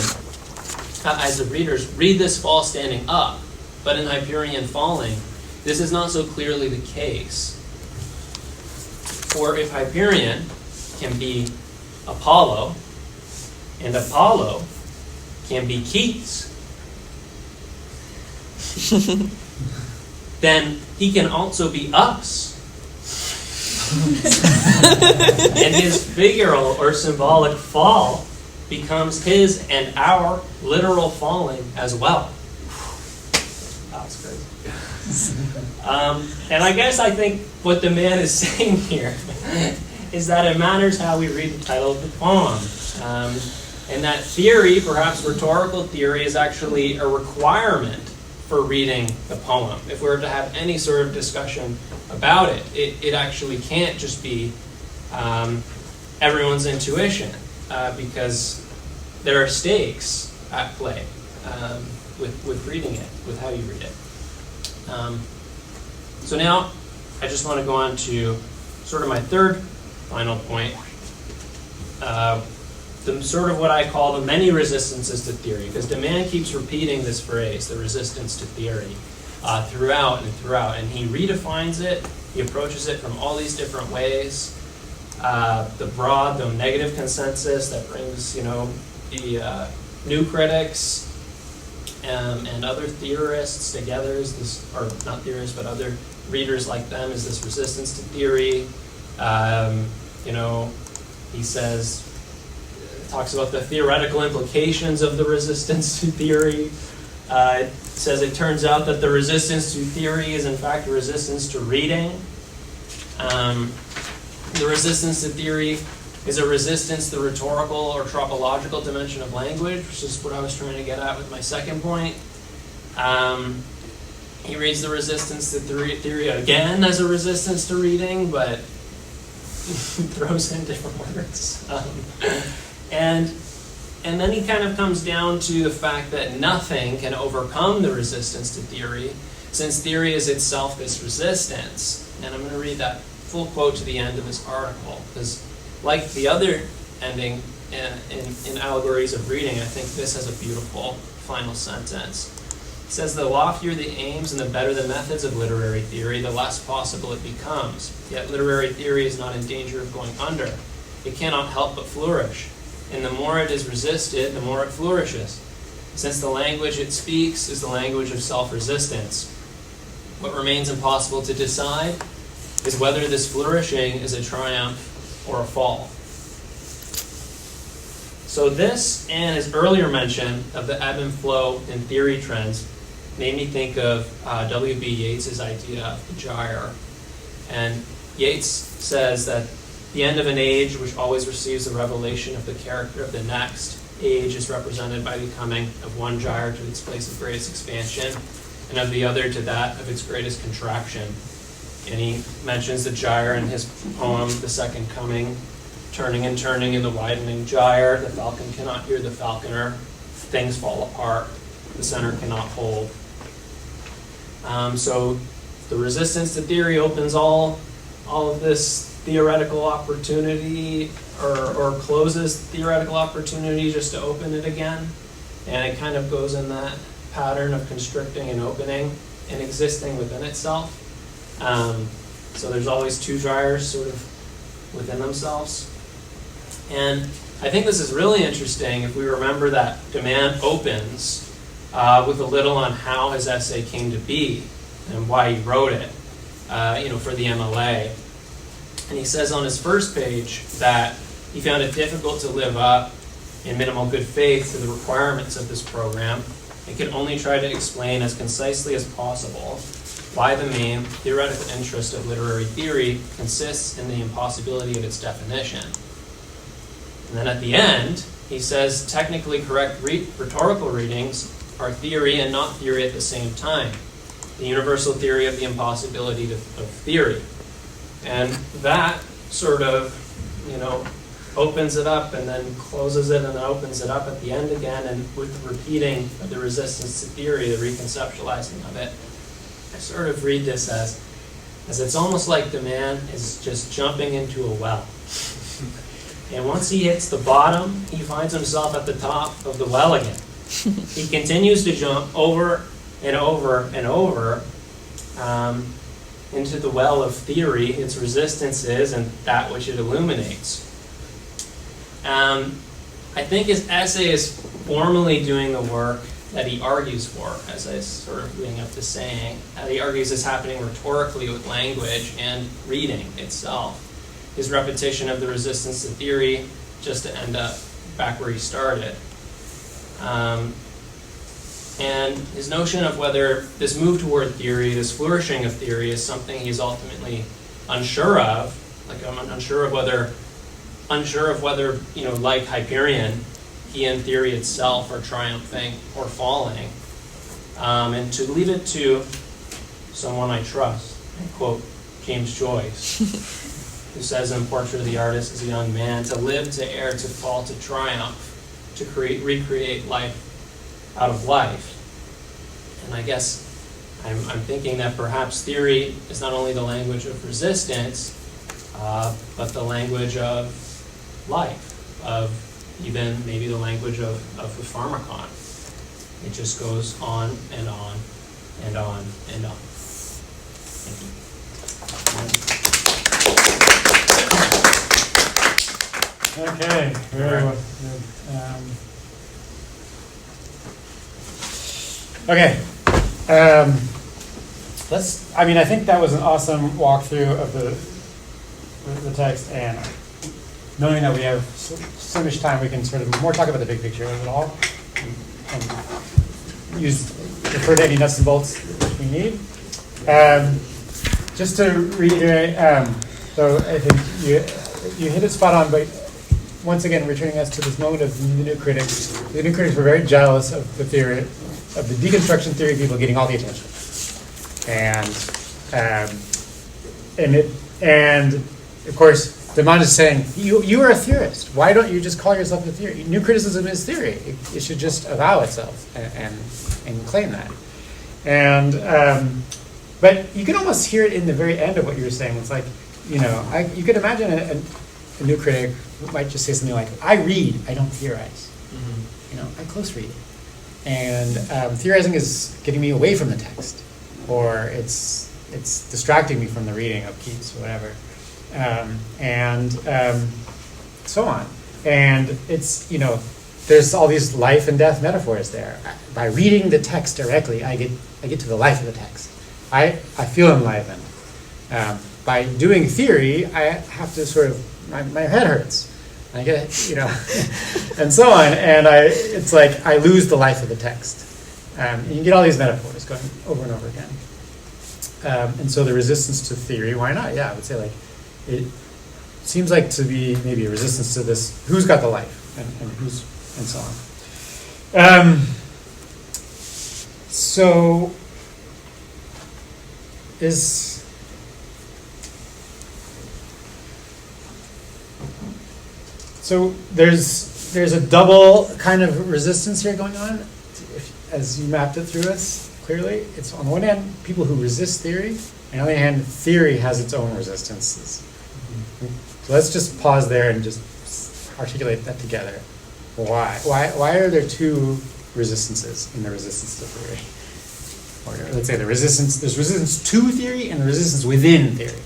as the readers read this fall standing up, but in Hyperion falling, this is not so clearly the case. For if Hyperion can be Apollo, and Apollo can be Keats, then he can also be us. And his figural or symbolic fall becomes his and our literal falling as well. That was crazy. And I guess I think what the man is saying here is that it matters how we read the title of the poem. And that theory, perhaps rhetorical theory, is actually a requirement for reading the poem. If we were to have any sort of discussion about it, it actually can't just be everyone's intuition, because there are stakes at play with reading it, with how you read it. So now I just want to go on to sort of my third final point, the sort of what I call the many resistances to theory, because de Man keeps repeating this phrase, the resistance to theory, throughout, and he redefines it, he approaches it from all these different ways. The broad, though negative consensus that brings, the new critics and other theorists together is this, or not theorists, but other readers like them, is this resistance to theory. He says, talks about the theoretical implications of the resistance to theory. It says it turns out that the resistance to theory is in fact a resistance to reading. The resistance to theory Is a resistance the rhetorical or tropological dimension of language, which is what I was trying to get at with my second point. He reads the resistance to theory again as a resistance to reading, but throws in different words. And then he kind of comes down to the fact that nothing can overcome the resistance to theory, since theory is itself this resistance. And I'm going to read that full quote to the end of this article, because like the other ending in Allegories of Reading, I think this has a beautiful final sentence. It says, the loftier the aims and the better the methods of literary theory, the less possible it becomes. Yet literary theory is not in danger of going under. It cannot help but flourish. And the more it is resisted, the more it flourishes. Since the language it speaks is the language of self-resistance. What remains impossible to decide is whether this flourishing is a triumph or a fall. So this and his earlier mention of the ebb and flow in theory trends made me think of W.B. Yeats's idea of the gyre. And Yeats says that the end of an age which always receives the revelation of the character of the next age is represented by the coming of one gyre to its place of greatest expansion, and of the other to that of its greatest contraction. And he mentions the gyre in his poem, The Second Coming, turning and turning in the widening gyre. The falcon cannot hear the falconer. Things fall apart. The center cannot hold. So the resistance to theory opens all of this theoretical opportunity, or closes theoretical opportunity just to open it again. And it kind of goes in that pattern of constricting and opening and existing within itself. So there's always two gyres sort of within themselves. And I think this is really interesting if we remember that Demand opens with a little on how his essay came to be and why he wrote it, for the MLA. And he says on his first page that he found it difficult to live up in minimal good faith to the requirements of this program and could only try to explain as concisely as possible why the main theoretical interest of literary theory consists in the impossibility of its definition. And then at the end, he says technically correct rhetorical readings are theory and not theory at the same time. The universal theory of the impossibility of theory. And that sort of, opens it up and then closes it and then opens it up at the end again, and with the repeating of the resistance to theory, the reconceptualizing of it, I sort of read this as it's almost like the man is just jumping into a well. And once he hits the bottom, he finds himself at the top of the well again. He continues to jump over and over and over into the well of theory, its resistances, and that which it illuminates. I think his essay is formally doing the work that he argues for, as I was sort of leading up to saying. He argues is happening rhetorically with language and reading itself. His repetition of the resistance to theory just to end up back where he started. And his notion of whether this move toward theory, this flourishing of theory, is something he's ultimately unsure of. Like, I'm unsure of whether, like Hyperion, he and theory itself are triumphing or falling. And to leave it to someone I trust, and quote James Joyce, who says in Portrait of the Artist as a young man, to live, to err, to fall, to triumph, to recreate life out of life. And I guess I'm thinking that perhaps theory is not only the language of resistance, but the language of life, of even maybe the language of the pharmacon. It just goes on and on and on and on. Thank you. Okay, very well. Okay. I think that was an awesome walkthrough of the text, and knowing that we have so much time, we can sort of more talk about the big picture of it all, and refer to any nuts and bolts if we need. Just to reiterate, so I think you hit it spot on, but once again returning us to this moment of the new critics. The new critics were very jealous of the theory, of the deconstruction theory people getting all the attention. And of course, Demond is saying, you are a theorist. Why don't you just call yourself a theory? New criticism is theory. It should just avow itself and claim that. And but you can almost hear it in the very end of what you were saying. It's like, you could imagine a new critic might just say something like, I read, I don't theorize. I close read. And theorizing is getting me away from the text, or it's distracting me from the reading of Keats or whatever, and so on. And it's, there's all these life and death metaphors there. By reading the text directly, I get to the life of the text. I feel enlivened. By doing theory, I have to sort of, my head hurts. I get, and so on. And it's like I lose the life of the text. And you get all these metaphors going over and over again. And so the resistance to theory, why not? Yeah, I would say like, it seems like to be maybe a resistance to this, who's got the life and so on. So there's a double kind of resistance here going on, as you mapped it through us clearly. It's on the one hand, people who resist theory, and on the other hand, theory has its own resistances. So let's just pause there and just articulate that together. Why are there two resistances in the resistance to theory? Or let's say there's resistance to theory and the resistance within theory.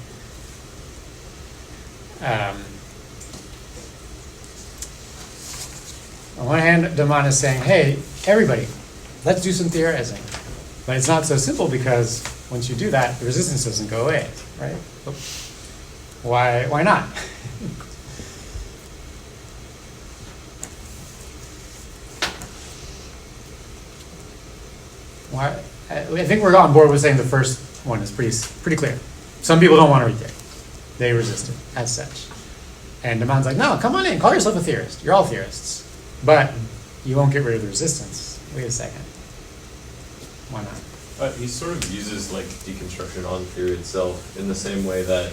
On one hand, Damon is saying, hey, everybody, let's do some theorizing. But it's not so simple because once you do that, the resistance doesn't go away, right? Why not? Why? I think we're on board with saying the first one is pretty clear. Some people don't want to read theory. They resist it as such. And Damon's like, no, come on in, call yourself a theorist. You're all theorists. But you won't get rid of the resistance. Wait a second. Why not? He sort of uses like deconstruction on theory itself in the same way that,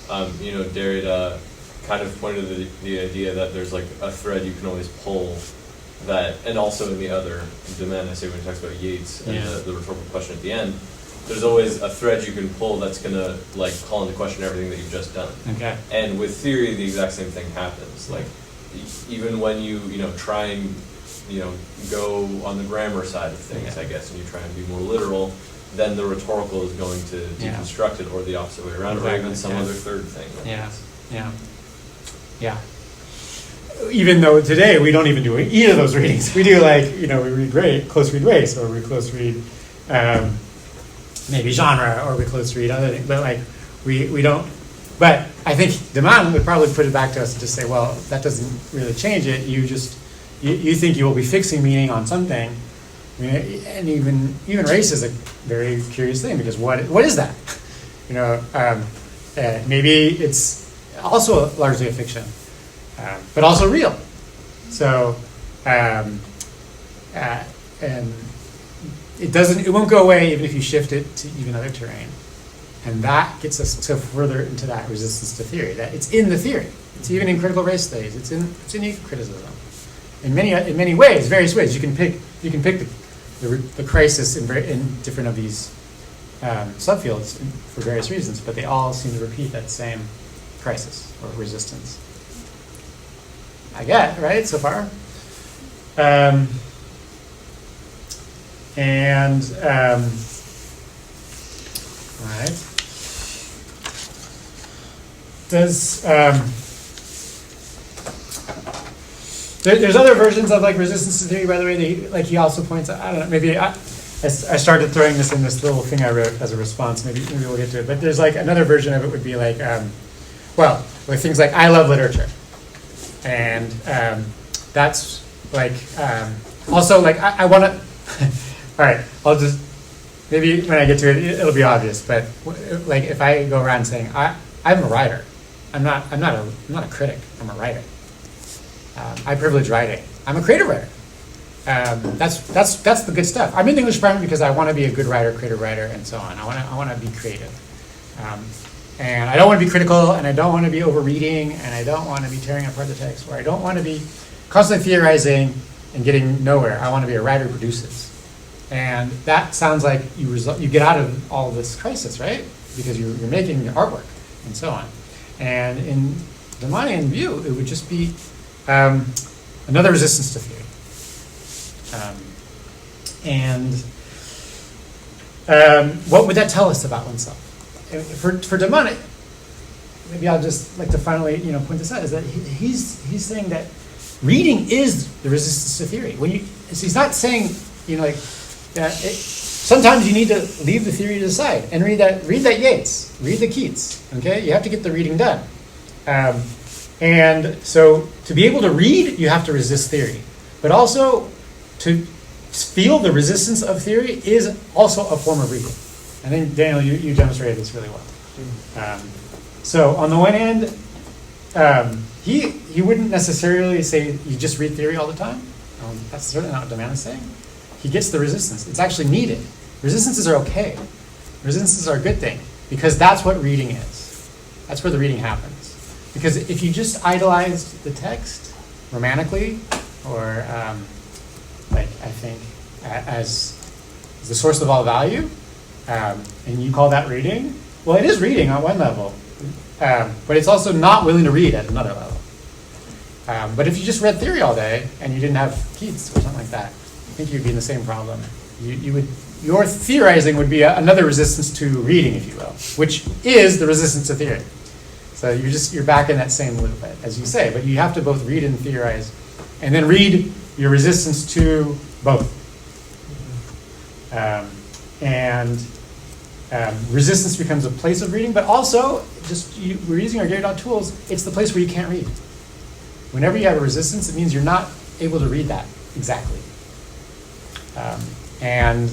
Derrida kind of pointed to the idea that there's like a thread you can always pull that, and also in the other demand, I say when he talks about Yeats and the rhetorical question at the end, there's always a thread you can pull that's going to like call into question everything that you've just done. Okay. And with theory, the exact same thing happens. Like, even when you try and go on the grammar side of things, I guess, and you try and be more literal, then the rhetorical is going to deconstruct it, or the opposite way around, or even some other third thing. Yeah. Even though today we don't even do either of those readings, we do we read close read race, or we close read maybe genre, or we close read other things, but like we don't. But I think Damon would probably put it back to us and just say, well, that doesn't really change it. You think you will be fixing meaning on something. I mean, and even race is a very curious thing, because what is that? Maybe it's also largely a fiction, but also real. So, and it won't go away even if you shift it to even other terrain. And that gets us to further into that resistance to theory. That it's in the theory. It's even in critical race studies. It's in eco-criticism. In many ways, various ways. You can pick the crisis in different of these subfields for various reasons, but they all seem to repeat that same crisis or resistance. I get, right, so far? All right. There's other versions of like resistance to theory, by the way. He also points out. I don't know. Maybe I started throwing this in this little thing I wrote as a response. Maybe we'll get to it. But there's like another version of it would be like, with things like I love literature, and that's like also like I want to. All right, I'll just maybe when I get to it, it'll be obvious. But like if I go around saying I'm a writer, I'm not a critic. I'm a writer. I privilege writing. I'm a creative writer. That's the good stuff. I'm in the English department because I want to be a good writer, creative writer, and so on. I want to be creative. And I don't want to be critical, and I don't want to be over-reading, and I don't want to be tearing apart the text, or I don't want to be constantly theorizing and getting nowhere. I want to be a writer who produces. And that sounds like you get out of all this crisis, right? Because you're making artwork and so on. And in the Mayan view, it would just be another resistance to theory. What would that tell us about oneself? For Demonic, maybe I'll just like to finally point this out, is that he's saying that reading is the resistance to theory. He's not saying sometimes you need to leave the theory to the side and read that Yeats, read the Keats. Okay, you have to get the reading done. And so to be able to read, you have to resist theory, but also to feel the resistance of theory is also a form of reading. I think, Daniel, you demonstrated this really well. So on the one hand, he wouldn't necessarily say you just read theory all the time. That's certainly not what Deman is saying. He gets the resistance. It's actually needed. Resistances are okay. Resistances are a good thing because that's what reading is. That's where the reading happens. Because if you just idolized the text romantically, or I think as the source of all value, and you call that reading, well, it is reading on one level, but it's also not willing to read at another level. But if you just read theory all day and you didn't have Keats or something like that, I think you'd be in the same problem. Your theorizing would be another resistance to reading, if you will, which is the resistance to theory. So you're back in that same loop, as you say. But you have to both read and theorize, and then read your resistance to both. Resistance becomes a place of reading, but also we're using our Derrida tools. It's the place where you can't read. Whenever you have a resistance, it means you're not able to read that exactly. And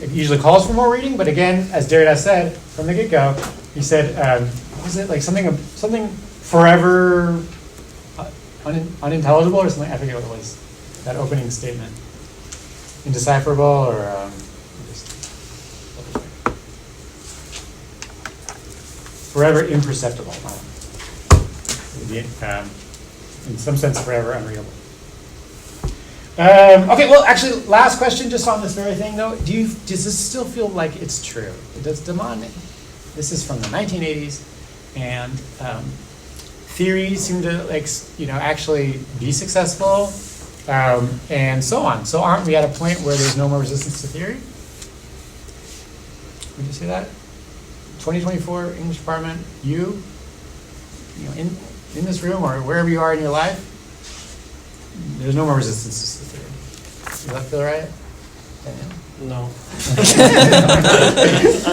it usually calls for more reading, but again, as Derrida said from the get-go, he said, what was it, like something forever unintelligible or something? I forget what it was, that opening statement. Indecipherable or forever imperceptible. In some sense, forever unreadable. Okay, well, actually, last question just on this very thing, though. Does this still feel like it's true? Does Deman, this is from the 1980s, and theories seem to, actually be successful, and so on. So aren't we at a point where there's no more resistance to theory? Would you say that? 2024 English department, in this room or wherever you are in your life, there's no more resistance to theory. Does that feel right? Daniel? No.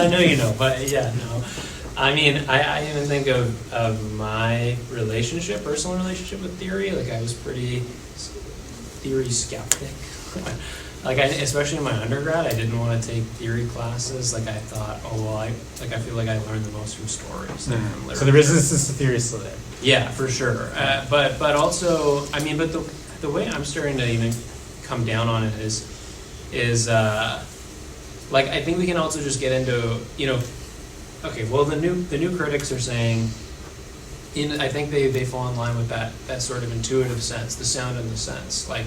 I know you know, but yeah, no. I mean, I even think of my personal relationship with theory. Like, I was pretty theory skeptic. Especially in my undergrad, I didn't want to take theory classes. Like, I thought, I feel like I learned the most from stories than from literature. So the resistance to theory is still there. Yeah, for sure. But also, I mean, but the way I'm starting to even come down on it is I think we can also just get into, okay, well, the new critics are saying, I think they fall in line with that sort of intuitive sense, the sound and the sense. Like,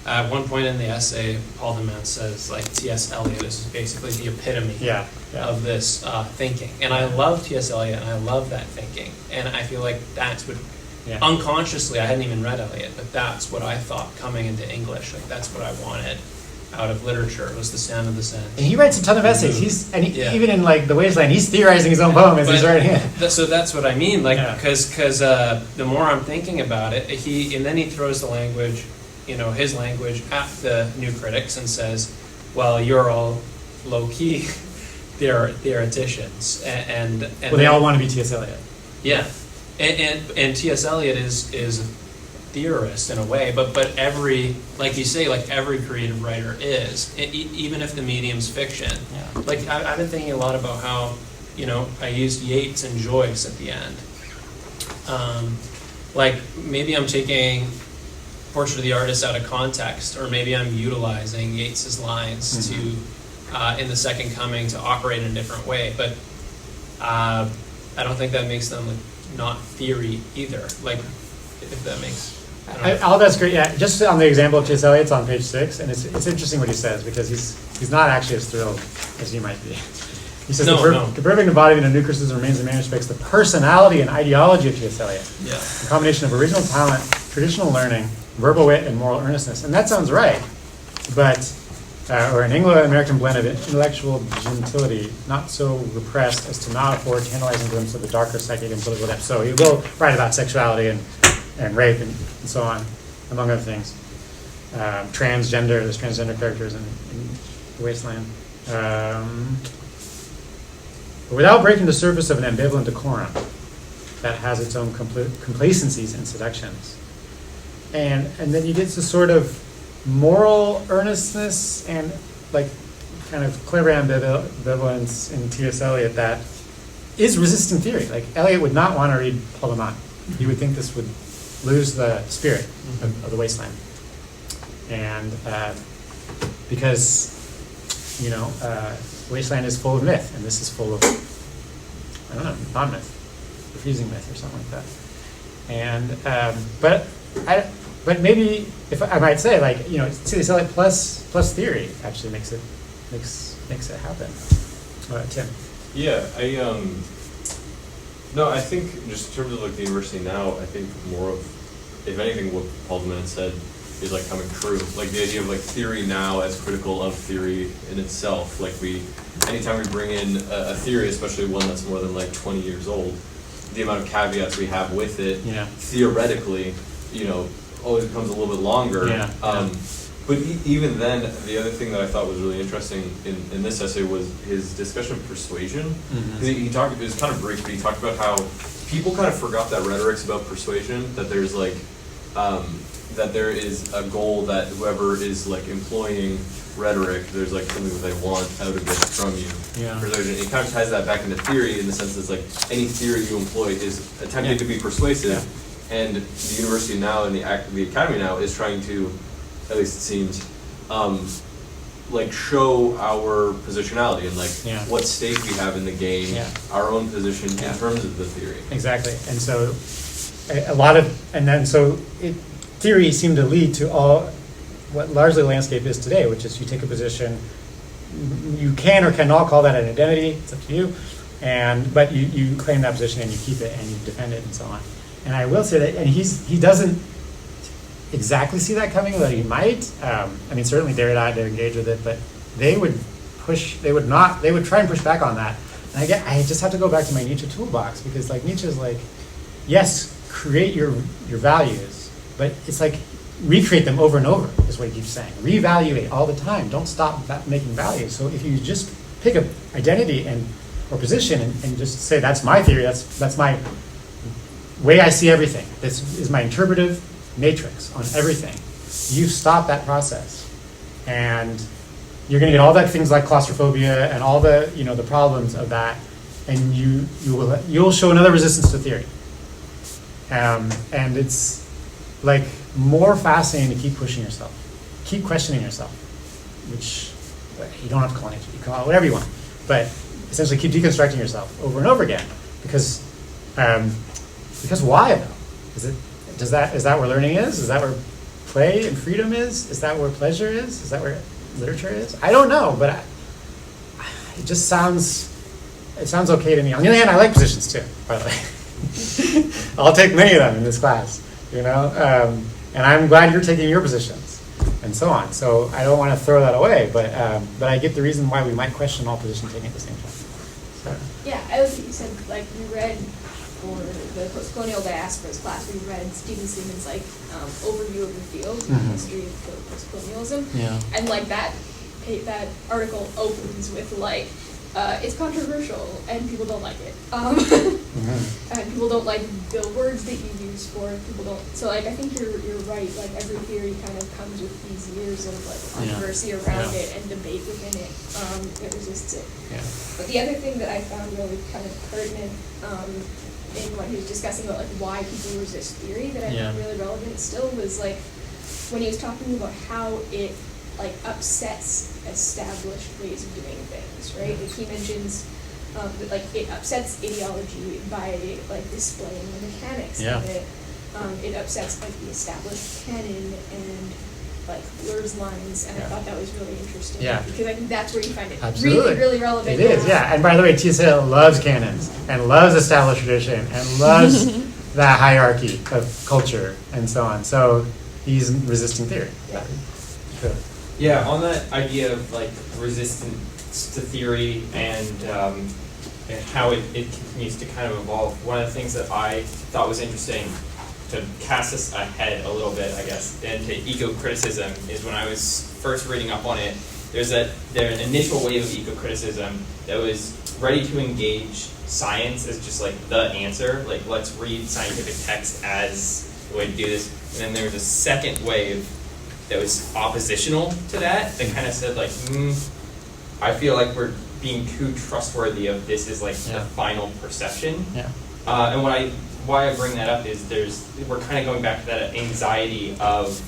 at one point in the essay, Paul Deman says, T.S. Eliot is basically the epitome of this thinking. And I love T.S. Eliot, and I love that thinking. And I feel like that's what, unconsciously, I hadn't even read Eliot, but that's what I thought coming into English. Like, that's what I wanted out of literature, was the sound of the sense. And he writes a ton of essays. Even in, The Wasteland, he's theorizing his own poem as he's writing it. So that's what I mean, because the more I'm thinking about it, and then he throws the language, his language at the new critics and says, well, you're all low-key theoreticians. And they all want to be T.S. Eliot. Yeah. And T.S. Eliot is a theorist in a way, but every, like you say, every creative writer is, even if the medium's fiction. Yeah. I've been thinking a lot about how, I used Yeats and Joyce at the end. Maybe I'm taking Portrait of the Artist out of context, or maybe I'm utilizing Yeats's lines to in the Second Coming to operate in a different way. But I don't think that makes them like not theory either. Like, if that makes. I don't know. All that's great. Yeah, just on the example of T.S. Eliot's on page 6, and it's interesting what he says because he's not actually as thrilled as you might be. He says the perfect embodiment of new criticism remains in many respects the personality and ideology of T.S. Eliot. Yeah. A combination of original talent, traditional learning, verbal wit, and moral earnestness. And that sounds right, but or an Anglo-American blend of intellectual gentility, not so repressed as to not afford tantalizing glimpse of the darker psychic and political depth. So he will write about sexuality and rape and so on, among other things. There's transgender characters in The Wasteland. But without breaking the surface of an ambivalent decorum that has its own complacencies and seductions. And then you get to sort of moral earnestness and like kind of clever ambivalence in T.S. Eliot that is resistant theory. Like Eliot would not want to read Paul de Man. He would think this would lose the spirit of The Wasteland. And because, Wasteland is full of myth, and this is full of, I don't know, non-myth, refusing myth or something like that. And but maybe if I might say, like, T.S. Eliot plus theory actually makes it happen. Tim. Yeah, I think just in terms of like the university now, I think more of, if anything, what Paul de Man said is like coming true. Like the idea of like theory now as critical of theory in itself. Like anytime we bring in a theory, especially one that's more than like 20 years old, the amount of caveats we have with it, theoretically, always becomes a little bit longer. But even then, the other thing that I thought was really interesting in this essay was his discussion of persuasion. Mm-hmm. He talked, it was kind of brief, but he talked about how people kind of forgot that rhetoric's about persuasion, that there's like, that there is a goal that whoever is like employing rhetoric, there's like something that they want out of it from you. Yeah. Persuasion. He kind of ties that back into theory in the sense that it's like any theory you employ is attempting to be persuasive, and the university now and the academy now is trying to, at least it seems, like show our positionality and like what stake we have in the game, our own position in terms of the theory. Exactly, and so theory seemed to lead to all what largely the landscape is today, which is you take a position, you can or cannot call that an identity, it's up to you, but you claim that position and you keep it and you defend it and so on. And I will say that, and he doesn't exactly see that coming, though he might. Certainly Derrida to engage with it, but they would try and push back on that. And I just have to go back to my Nietzsche toolbox, because like Nietzsche's like, yes, create your values, but it's like recreate them over and over is what he keeps saying. Reevaluate all the time. Don't stop making values. So if you just pick an identity or position and just say that's my theory, that's my way I see everything. This is my interpretive matrix on everything. You stop that process, and you're going to get all that things like claustrophobia and all the the problems of that, and you'll show another resistance to theory. And it's like more fascinating to keep pushing yourself, keep questioning yourself, which you don't have to call it, you call it whatever you want, but essentially keep deconstructing yourself over and over again, because why though? Is that where learning is? Is that where play and freedom is? Is that where pleasure is? Is that where literature is? I don't know, but it just sounds okay to me. On the other hand, I like positions too, by the way. I'll take many of them in this class, and I'm glad you're taking your positions, and so on. So I don't want to throw that away, but I get the reason why we might question all position taking at the same time. So. Yeah, I was, you said, like, we read for the post-colonial diasporas class, we read Stephen Seaman's overview of the field, the history of post-colonialism, and like that article opens with like, it's controversial and people don't like it, and people don't like the words that you use for it. People don't. So like, I think you're right. Like every theory kind of comes with these years of like controversy around it and debate within it that resists it. But the other thing that I found really kind of pertinent in what he was discussing about like why people resist theory that I found really relevant still was like when he was talking about how it like upsets established ways of doing things, right? Like he mentions that like it upsets ideology by like displaying the mechanics Yeah. of it. It upsets like the established canon and like blurs lines, and I Yeah. thought that was really interesting. Yeah. Because I think that's where you find it Absolutely. really, really relevant. It is, now. yeah. And by the way, T.S. loves canons and loves established tradition and loves that hierarchy of culture and so on. So he's resisting theory. Yeah. Good. Yeah, on that idea of like resistance to theory and how it continues to kind of evolve, one of the things that I thought was interesting to cast us ahead a little bit, I guess, into eco-criticism is when I was first reading up on it, there's an initial wave of eco-criticism that was ready to engage science as just like the answer, like let's read scientific text as the way to do this. And then there was a second wave that was oppositional to that kind of said like, I feel like we're being too trustworthy of this as like the final perception. Yeah. And why I bring that up is we're kind of going back to that anxiety of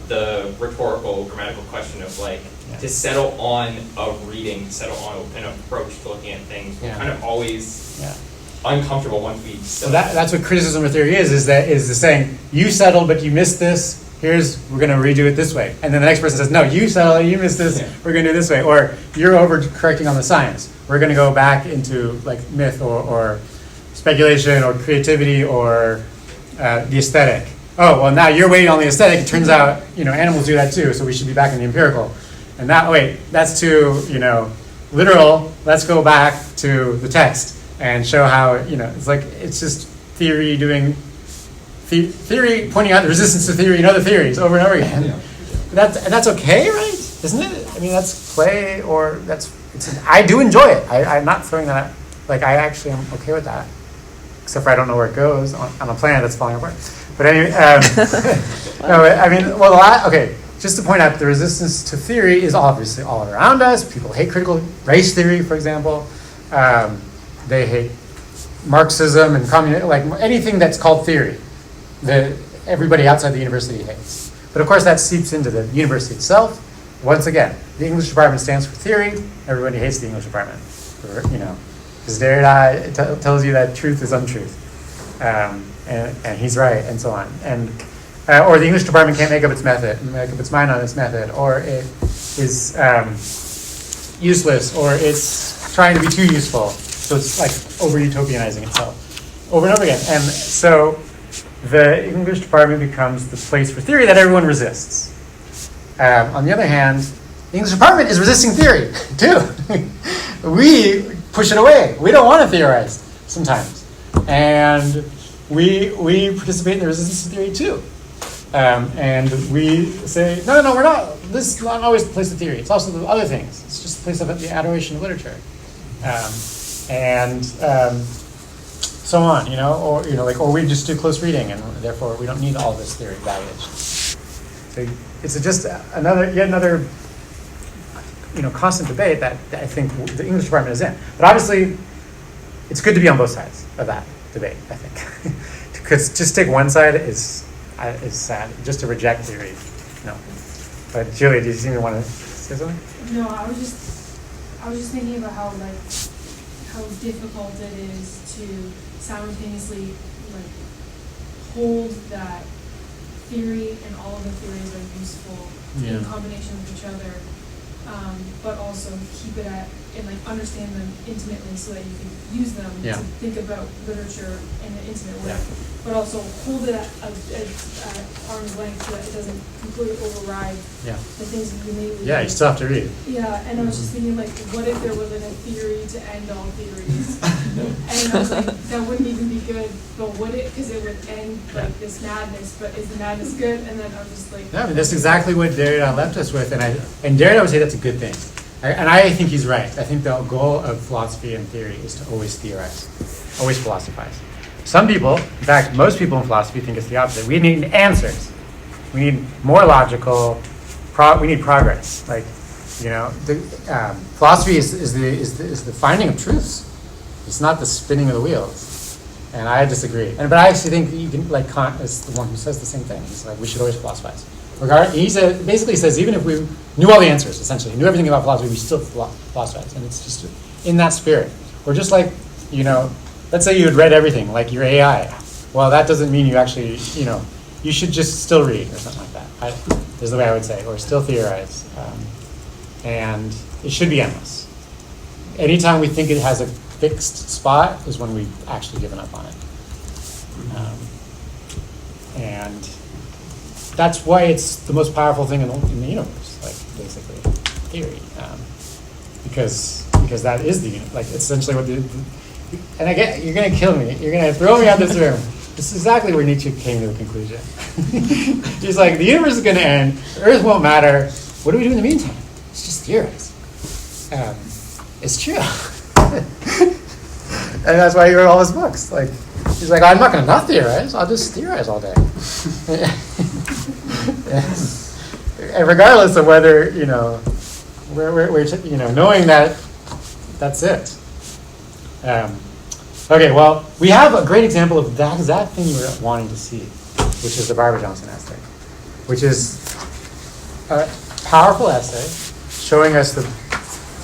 the rhetorical grammatical question of like to settle on a reading, settle on an approach to looking at things. We're kind of always uncomfortable once we So that's what criticism of theory is the saying, you settled but you missed this, we're going to redo it this way. And then the next person says, no, you settled, you missed this, we're going to do it this way. Or you're over-correcting on the science. We're going to go back into like myth or speculation or creativity or the aesthetic. Oh, well, now you're waiting on the aesthetic. It turns out, animals do that too, so we should be back in the empirical. And that's too, literal. Let's go back to the text and show how, it's just theory theory pointing out the resistance to theory and other theories over and over again. Yeah. That's okay, right? Isn't it? I mean, that's play I do enjoy it. I'm not throwing that, I actually am okay with that. Except for I don't know where it goes on a planet that's falling apart. But anyway, just to point out, the resistance to theory is obviously all around us. People hate critical race theory, for example. They hate Marxism and communism, like anything that's called theory that everybody outside the university hates. But of course, that seeps into the university itself. Once again, the English department stands for theory. Everybody hates the English department, because Derrida tells you that truth is untruth, and he's right, and so on. And or the English department can't make up its mind on its method, or it is useless, or it's trying to be too useful. So it's like over-utopianizing itself over and over again. And so the English department becomes the place for theory that everyone resists. On the other hand, the English department is resisting theory, too. We push it away. We don't want to theorize sometimes. And we participate in the resistance to theory, too. And we say, no, we're not. This is not always the place of theory. It's also the other things. It's just the place of the adoration of literature. And so on, or we just do close reading, and therefore we don't need all this theory baggage. So it's just yet another constant debate that I think the English department is in. But obviously, it's good to be on both sides of that debate, I think. Because just take one side is sad. Just to reject theory, no. But Julia, do you seem to want to say something? No, I was just thinking about how difficult it is to simultaneously hold that theory and all of the theories are useful in combination with each other, but also keep it and understand them intimately so that you can use them to think about literature in an intimate way, but also hold it at arm's length so that it doesn't completely override the things that you may read. Yeah, you still have to read. Yeah, and I was just thinking, what if there was a theory to end all theories? And I was like, that wouldn't even be good, but would it? Because it would end this madness, but is the madness good? And then I was just like... Yeah, that's exactly what Derrida left us with, and Derrida would say that's a good thing. And I think he's right. I think the goal of philosophy and theory is to always theorize, always philosophize. Some people, in fact, most people in philosophy think it's the opposite. We need answers. We need more logical, we need progress. Philosophy is the finding of truths. It's not the spinning of the wheels. And I disagree. But I actually think you can, Kant is the one who says the same thing. He's like, we should always philosophize. basically says even if we knew all the answers, essentially, knew everything about philosophy, we still philosophize. And it's just in that spirit. Or just like, let's say you had read everything, like your AI. Well, that doesn't mean you actually, you should just still read or something like that, is the way I would say, or still theorize. And it should be endless. Anytime we think it has a fixed spot is when we've actually given up on it. And that's why it's the most powerful thing in the universe, like basically theory, because that is essentially what and you're gonna kill me. You're gonna throw me out this room. This is exactly where Nietzsche came to the conclusion. He's like, the universe is gonna end. The Earth won't matter. What do we do in the meantime? It's just theorize. It's true, and that's why he wrote all his books. Like, he's like, I'm not gonna not theorize. I'll just theorize all day. And regardless of whether we're knowing that that's it. Okay, well, we have a great example of that exact thing you were wanting to see, which is the Barbara Johnson essay, which is a powerful essay showing us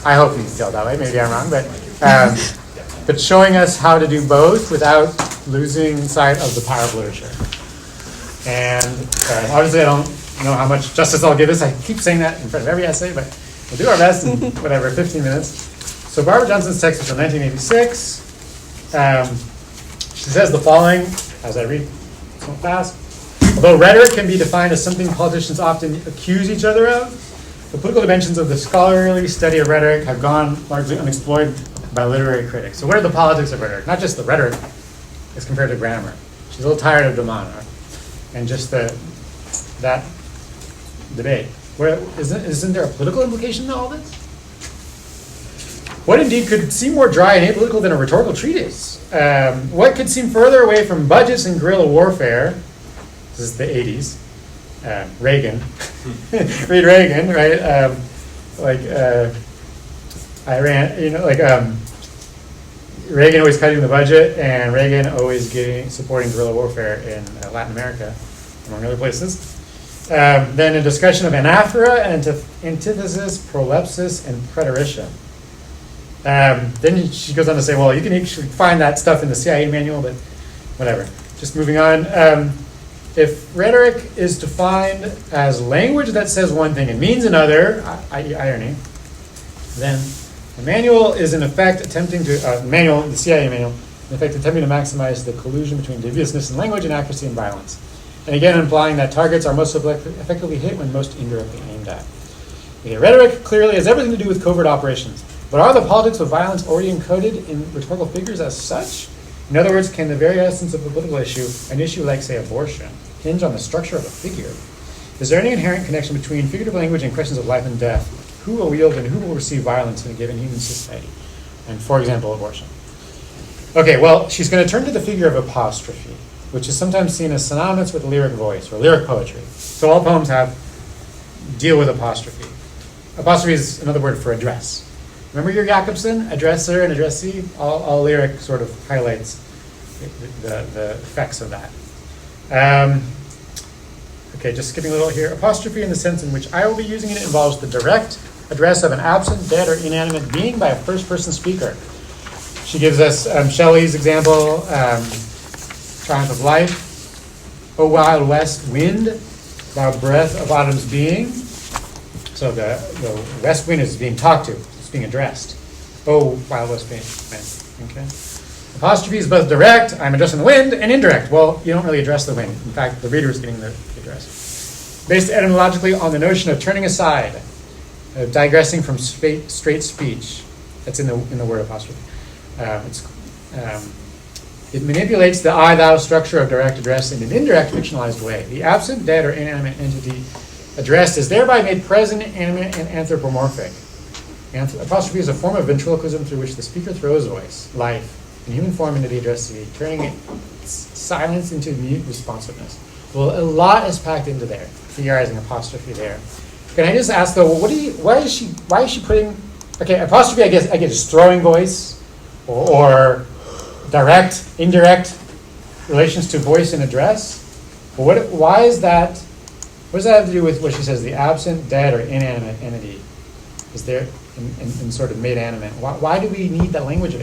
I hope you feel that way, maybe I'm wrong, but showing us how to do both without losing sight of the power of literature. And obviously I don't know how much justice I'll give this. I keep saying that in front of every essay, but we'll do our best in 15 minutes. So Barbara Johnson's text is from 1986. She says the following, as I read so fast. Although rhetoric can be defined as something politicians often accuse each other of, the political dimensions of the scholarly study of rhetoric have gone largely unexplored by literary critics. So what are the politics of rhetoric? Not just the rhetoric as compared to grammar. She's a little tired of Demano and just that debate. Isn't there a political implication to all this? What indeed could seem more dry and apolitical than a rhetorical treatise? What could seem further away from budgets and guerrilla warfare? This is the 80s. Reagan. Read Reagan, right? Iran, Reagan always cutting the budget, and Reagan always supporting guerrilla warfare in Latin America, among other places. Then a discussion of anaphora, antithesis, prolepsis, and preterition. Then she goes on to say, well, you can actually find that stuff in the CIA manual, but whatever. Just moving on. If rhetoric is defined as language that says one thing and means another, i.e. irony, then the manual is in effect attempting to, the CIA manual, in effect attempting to maximize the collusion between deviousness in language and accuracy and violence. And again, implying that targets are most effectively hit when most indirectly aimed at. Okay, rhetoric clearly has everything to do with covert operations. But are the politics of violence already encoded in rhetorical figures as such? In other words, can the very essence of a political issue, an issue like, say, abortion, hinge on the structure of a figure? Is there any inherent connection between figurative language and questions of life and death? Who will wield and who will receive violence in a given human society? And, for example, abortion. Okay, well, she's going to turn to the figure of apostrophe, which is sometimes seen as synonymous with lyric voice or lyric poetry. So all poems deal with apostrophe. Apostrophe is another word for address. Remember your Jacobson, addresser and addressee? All lyric sort of highlights the effects of that. Okay, just skipping a little here. Apostrophe, in the sense in which I will be using it, involves the direct address of an absent, dead, or inanimate being by a first-person speaker. She gives us Shelley's example, Triumph of Life. O wild west wind, thou breath of autumn's being. So the west wind is being talked to. It's being addressed. Oh, wild west wind. Okay. Apostrophe is both direct, I'm addressing the wind, and indirect. Well, you don't really address the wind. In fact, the reader is getting the address. Based etymologically on the notion of turning aside, of digressing from straight speech. That's in the word apostrophe. It manipulates the I-thou structure of direct address in an indirect, fictionalized way. The absent, dead, or inanimate entity addressed is thereby made present, animate, and anthropomorphic. Apostrophe is a form of ventriloquism through which the speaker throws voice, life, and human form into the addressee, turning silence into mute responsiveness. Well, a lot is packed into there. Theorizing apostrophe there. Can I just ask though, why is she putting? Okay, apostrophe. I guess is throwing voice, or direct, indirect relations to voice and address. But why is that What does that have to do with what she says, the absent, dead, or inanimate entity? Is there in sort of mid-animate? Why do we need that language of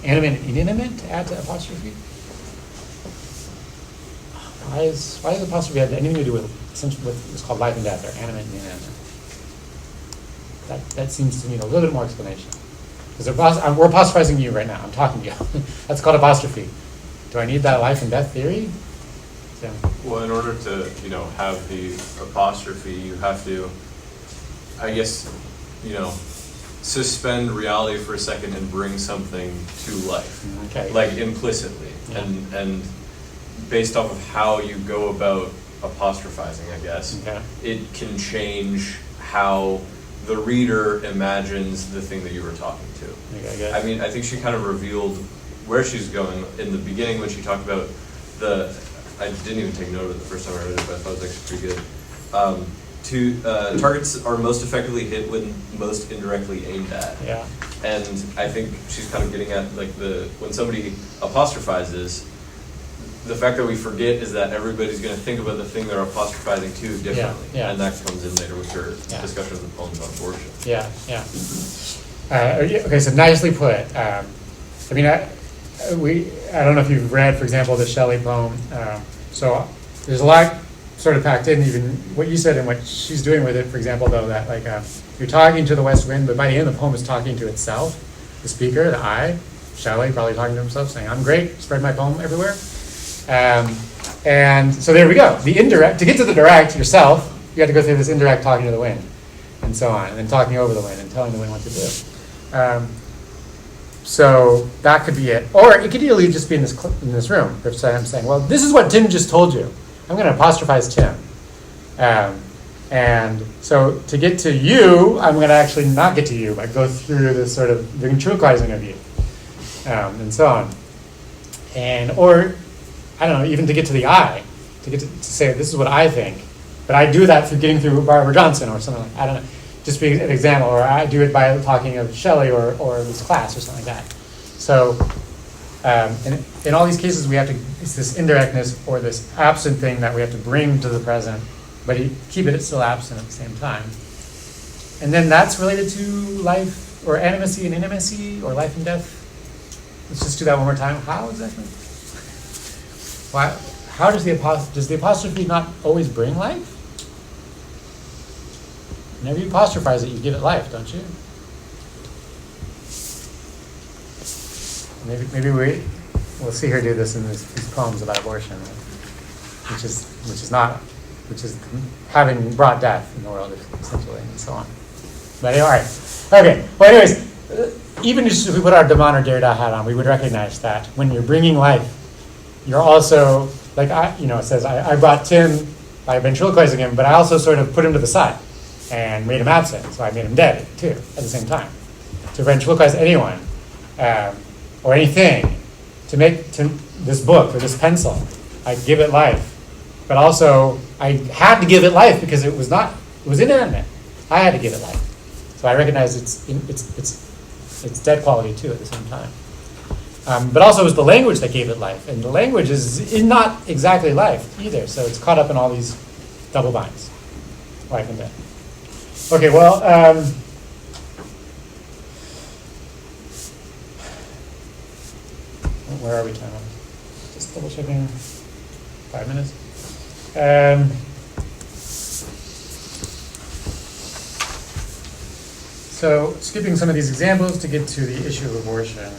animate and inanimate to add to apostrophe? Why does apostrophe have anything to do with essentially what is called life and death, or animate and inanimate? That seems to need a little bit more explanation. Because we're apostrophizing you right now. I'm talking to you. That's called apostrophe. Do I need that life and death theory? So. Well, in order to, have the apostrophe, you have to, I guess, suspend reality for a second and bring something to life. Okay. Like implicitly. Yeah. And based off of how you go about apostrophizing, I guess, Okay. it can change how the reader imagines the thing that you were talking to. Okay, good. I mean, I think she kind of revealed where she's going in the beginning when she talked about I didn't even take note of it the first time I read it, but I thought it was actually pretty good. Targets are most effectively hit when most indirectly aimed at. Yeah. And I think she's kind of getting at when somebody apostrophizes, the fact that we forget is that everybody's going to think about the thing they're apostrophizing to differently. Yeah. And that comes in later with her Yeah. discussion of the poem about abortion. Yeah, yeah. Okay, so nicely put. I don't know if you've read, for example, the Shelley poem. So there's a lot sort of packed in, even what you said and what she's doing with it. For example, though, that you're talking to the west wind, but by the end, the poem is talking to itself. The speaker, the I, Shelley, probably talking to himself, saying, "I'm great. Spread my poem everywhere." And so there we go. The indirect, to get to the direct yourself, you have to go through this indirect talking to the wind, and so on, and then talking over the wind and telling the wind what to do. So that could be it. Or it could easily just be in this room. If I'm saying, well, this is what Tim just told you. I'm going to apostrophize Tim. And so to get to you, I'm going to actually not get to you, but go through this sort of ventriloquizing of you, and so on. Or, I don't know, even to get to the I, to say, this is what I think. But I do that through getting through Barbara Johnson or something like that. I don't know. Just be an example, or I do it by talking of Shelley or this class or something like that. So in all these cases, it's this indirectness or this absent thing that we have to bring to the present, but keep it still absent at the same time. And then that's related to life, or animacy and intimacy, or life and death. Let's just do that one more time. How exactly? Why? How does the apostrophe not always bring life? Whenever you apostrophize it, you give it life, don't you? Maybe we'll see her do this in these poems about abortion, which is having brought death in the world, essentially, and so on. But anyway, all right. Okay. Well, anyways, even if we put our Damon or Derrida hat on, we would recognize that when you're bringing life, you're also it says I brought Tim by ventriloquizing him, but I also sort of put him to the side and made him absent, so I made him dead too at the same time. To ventriloquize anyone or anything, to make this book or this pencil, I give it life, but also I had to give it life because it was inanimate. I had to give it life, so I recognize its dead quality too at the same time. But also it was the language that gave it life, and the language is not exactly life either, so it's caught up in all these double binds, life and death. Okay, well, where are we time? Just double checking. 5 minutes. So skipping some of these examples to get to the issue of abortion.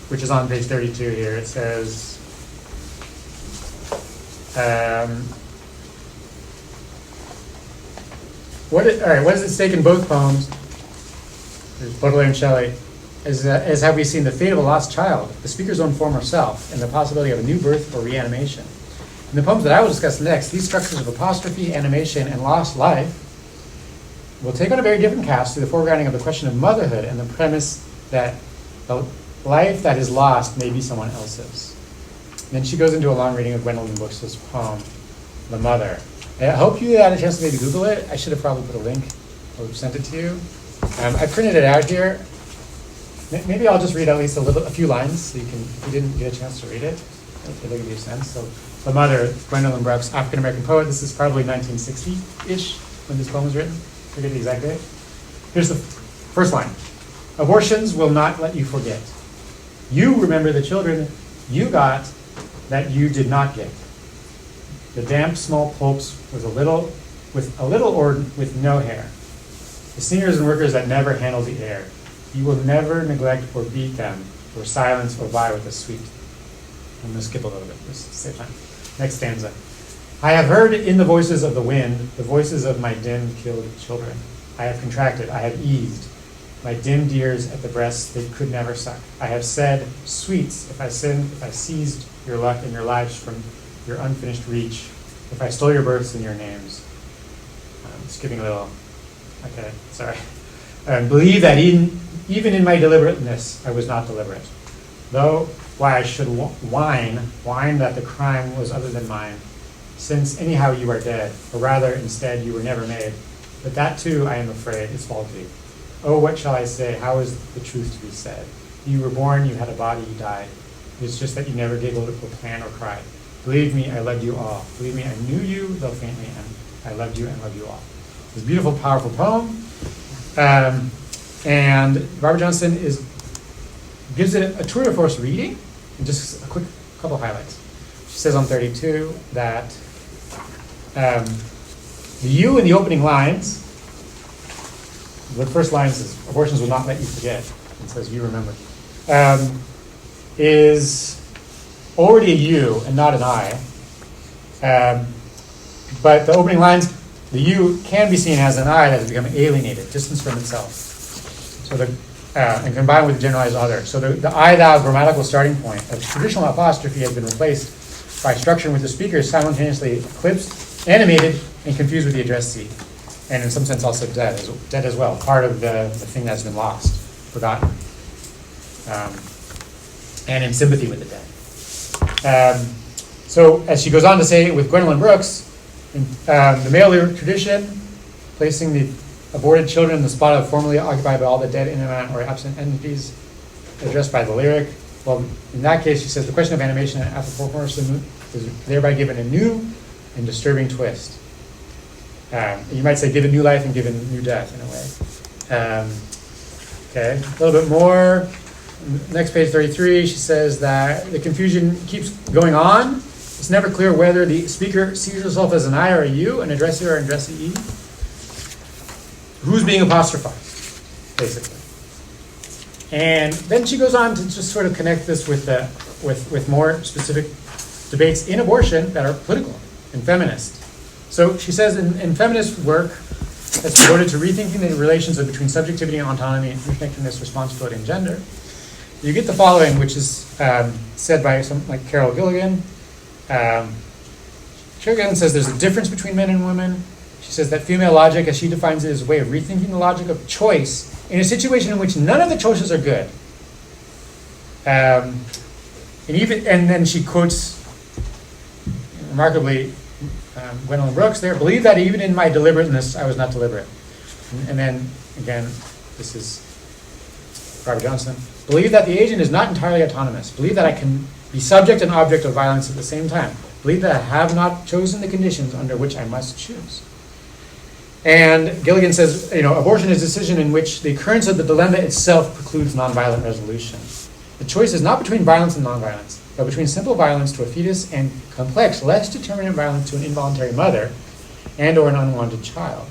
Which is on page 32 here. It says, what is at stake in both poems, there's Baudelaire and Shelley, is have we seen the fate of a lost child, the speaker's own former self, and the possibility of a new birth or reanimation. In the poems that I will discuss next, these structures of apostrophe, animation, and lost life will take on a very different cast through the foregrounding of the question of motherhood and the premise that the life that is lost may be someone else's. Then she goes into a long reading of Gwendolyn Brooks's poem, The Mother. I hope you had a chance to maybe Google it. I should have probably put a link or sent it to you. I printed it out here. Maybe I'll just read at least a few lines so if you didn't get a chance to read it. it'll give you a sense. So the mother, Gwendolyn Brooks, African American poet. This is probably 1960-ish when this poem was written. I forget the exact date. Here's the first line. Abortions will not let you forget. You remember the children you got that you did not get. The damp small pulps with a little or with no hair. The singers and workers that never handle the air. You will never neglect or beat them, or silence or vie with the sweet. I'm going to skip a little bit just to save time. Next stanza. I have heard in the voices of the wind, the voices of my dim killed children. I have contracted, I have eased my dim dears at the breasts they could never suck. I have said, sweets, if I sinned, if I seized your luck and your lives from your unfinished reach, if I stole your births and your names. I'm skipping a little. Okay, sorry. Believe that even in my deliberateness, I was not deliberate. Though, why I should whine that the crime was other than mine, since anyhow you are dead, or rather, instead, you were never made. But that too, I am afraid, is faulty. Oh, what shall I say? How is the truth to be said? You were born, you had a body, you died. It's just that you never giggled or planned or cried. Believe me, I loved you all. Believe me, I knew you, though faintly, and I loved you and loved you all. It's a beautiful, powerful poem. And Barbara Johnson gives it a tour de force reading, and just a quick couple highlights. She says on 32 that the you in the opening lines, the first line says, abortions will not let you forget. It says, you remember. Is already a you and not an I. But the opening lines, the you can be seen as an I that has become alienated, distanced from itself. So and combined with the generalized other. So the I-thou grammatical starting point of traditional apostrophe has been replaced by structure with the speaker simultaneously eclipsed, animated, and confused with the addressee. And in some sense also dead as well, part of the thing that's been lost, forgotten, and in sympathy with the dead. So as she goes on to say with Gwendolyn Brooks, in the male lyric tradition, placing the aborted children in the spot of formerly occupied by all the dead, inanimate, or absent entities addressed by the lyric. Well, in that case, she says the question of animation and anthropomorphism is thereby given a new and disturbing twist. You might say given new life and given new death in a way. Okay, a little bit more. Next page 33, she says that the confusion keeps going on. It's never clear whether the speaker sees herself as an I or a you, an addressee or an addressee. Who's being apostrophized, basically. And then she goes on to just sort of connect this with more specific debates in abortion that are political and feminist. So she says in feminist work that's devoted to rethinking the relations between subjectivity and autonomy, interconnectedness, responsibility, and gender, you get the following, which is said by someone like Carol Gilligan. Carol Gilligan says there's a difference between men and women. She says that female logic, as she defines it, is a way of rethinking the logic of choice in a situation in which none of the choices are good. And then she quotes, remarkably, Gwendolyn Brooks there, believe that even in my deliberateness, I was not deliberate. And then, again, this is Barbara Johnson. Believe that the agent is not entirely autonomous. Believe that I can be subject and object of violence at the same time. Believe that I have not chosen the conditions under which I must choose. And Gilligan says, abortion is a decision in which the occurrence of the dilemma itself precludes nonviolent resolution. The choice is not between violence and nonviolence, but between simple violence to a fetus and complex, less determinate violence to an involuntary mother and or an unwanted child.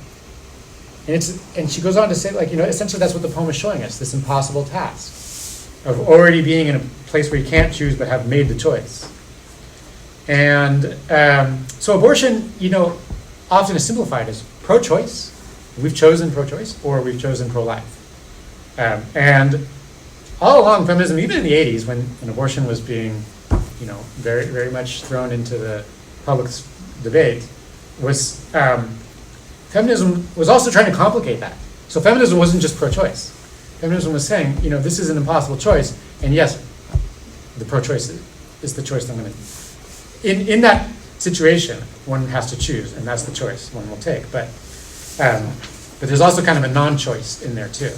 And she goes on to say, essentially that's what the poem is showing us, this impossible task of already being in a place where you can't choose but have made the choice. And so abortion, often is simplified as pro-choice. We've chosen pro-choice, or we've chosen pro-life. And all along feminism, even in the 80s, when abortion was being, very, very much thrown into the public debate, was feminism was also trying to complicate that. So feminism wasn't just pro-choice. Feminism was saying, this is an impossible choice, and yes, the pro-choice is the choice that I'm going to. In that situation, one has to choose, and that's the choice one will take. But there's also kind of a non-choice in there too.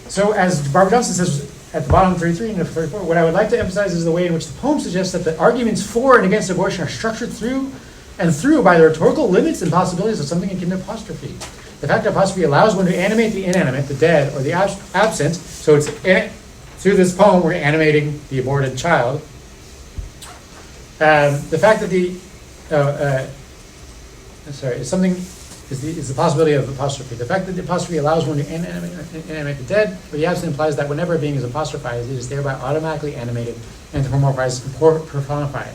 So as Barbara Johnson says, at the bottom, 33 and 34, what I would like to emphasize is the way in which the poem suggests that the arguments for and against abortion are structured through by the rhetorical limits and possibilities of something akin to apostrophe. The fact that apostrophe allows one to animate the inanimate, the dead, or the absent, so it's through this poem we're animating the aborted child. The fact that is the possibility of apostrophe. The fact that the apostrophe allows one to animate the dead or the absent implies that whenever a being is apostrophized, it is thereby automatically animated, anthropomorphized, and personified.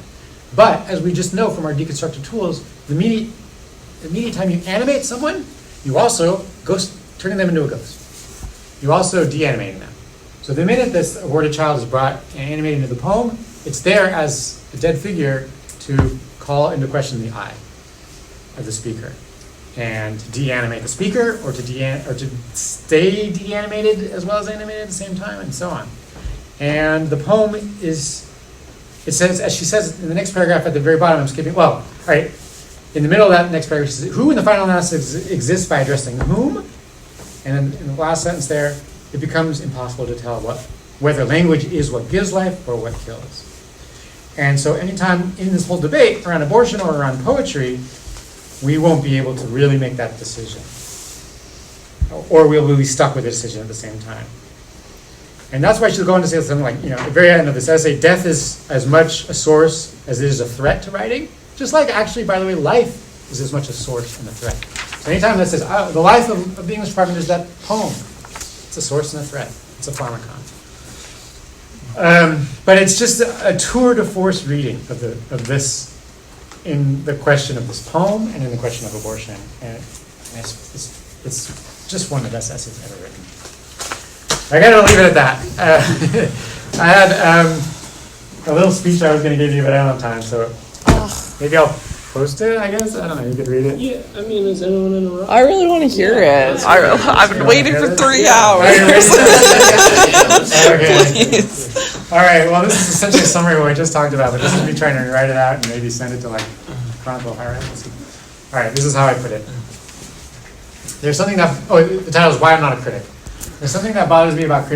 But, as we just know from our deconstructed tools, the immediate time you animate someone, you also turning them into a ghost. You're also de-animating them. So the minute this aborted child is brought and animated into the poem, it's there as a dead figure to call into question the I of the speaker, and to de-animate the speaker, or to stay de-animated as well as animated at the same time, and so on. And the poem it says, as she says in the next paragraph at the very bottom, I'm skipping, well, all right, in the middle of that next paragraph, she says, who in the final analysis exists by addressing whom? And then in the last sentence there, it becomes impossible to tell whether language is what gives life or what kills. And so anytime in this whole debate around abortion or around poetry, we won't be able to really make that decision. Or we'll be stuck with a decision at the same time. And that's why she'll go on to say something like, at the very end of this essay, death is as much a source as it is a threat to writing. Just like, actually, by the way, life is as much a source and a threat. So anytime that says, the life of the English department is that poem, it's a source and a threat. It's a pharmacon. But it's just a tour de force reading of this in the question of this poem and in the question of abortion. And it's just one of the best essays ever written. I gotta leave it at that. I had a little speech I was gonna give you, but I don't have time, so maybe I'll post it, I guess. I don't know, you could read it. Yeah, I mean, is anyone in a rush? I really want to hear it. I've been waiting for 3 hours. Okay. Please. All right, well, this is essentially a summary of what I just talked about, but this is me trying to write it out and maybe send it to Chronicle. All right, let's see. All right, this is how I put it. There's something the title is Why I'm Not a Critic. There's something that bothers me about creative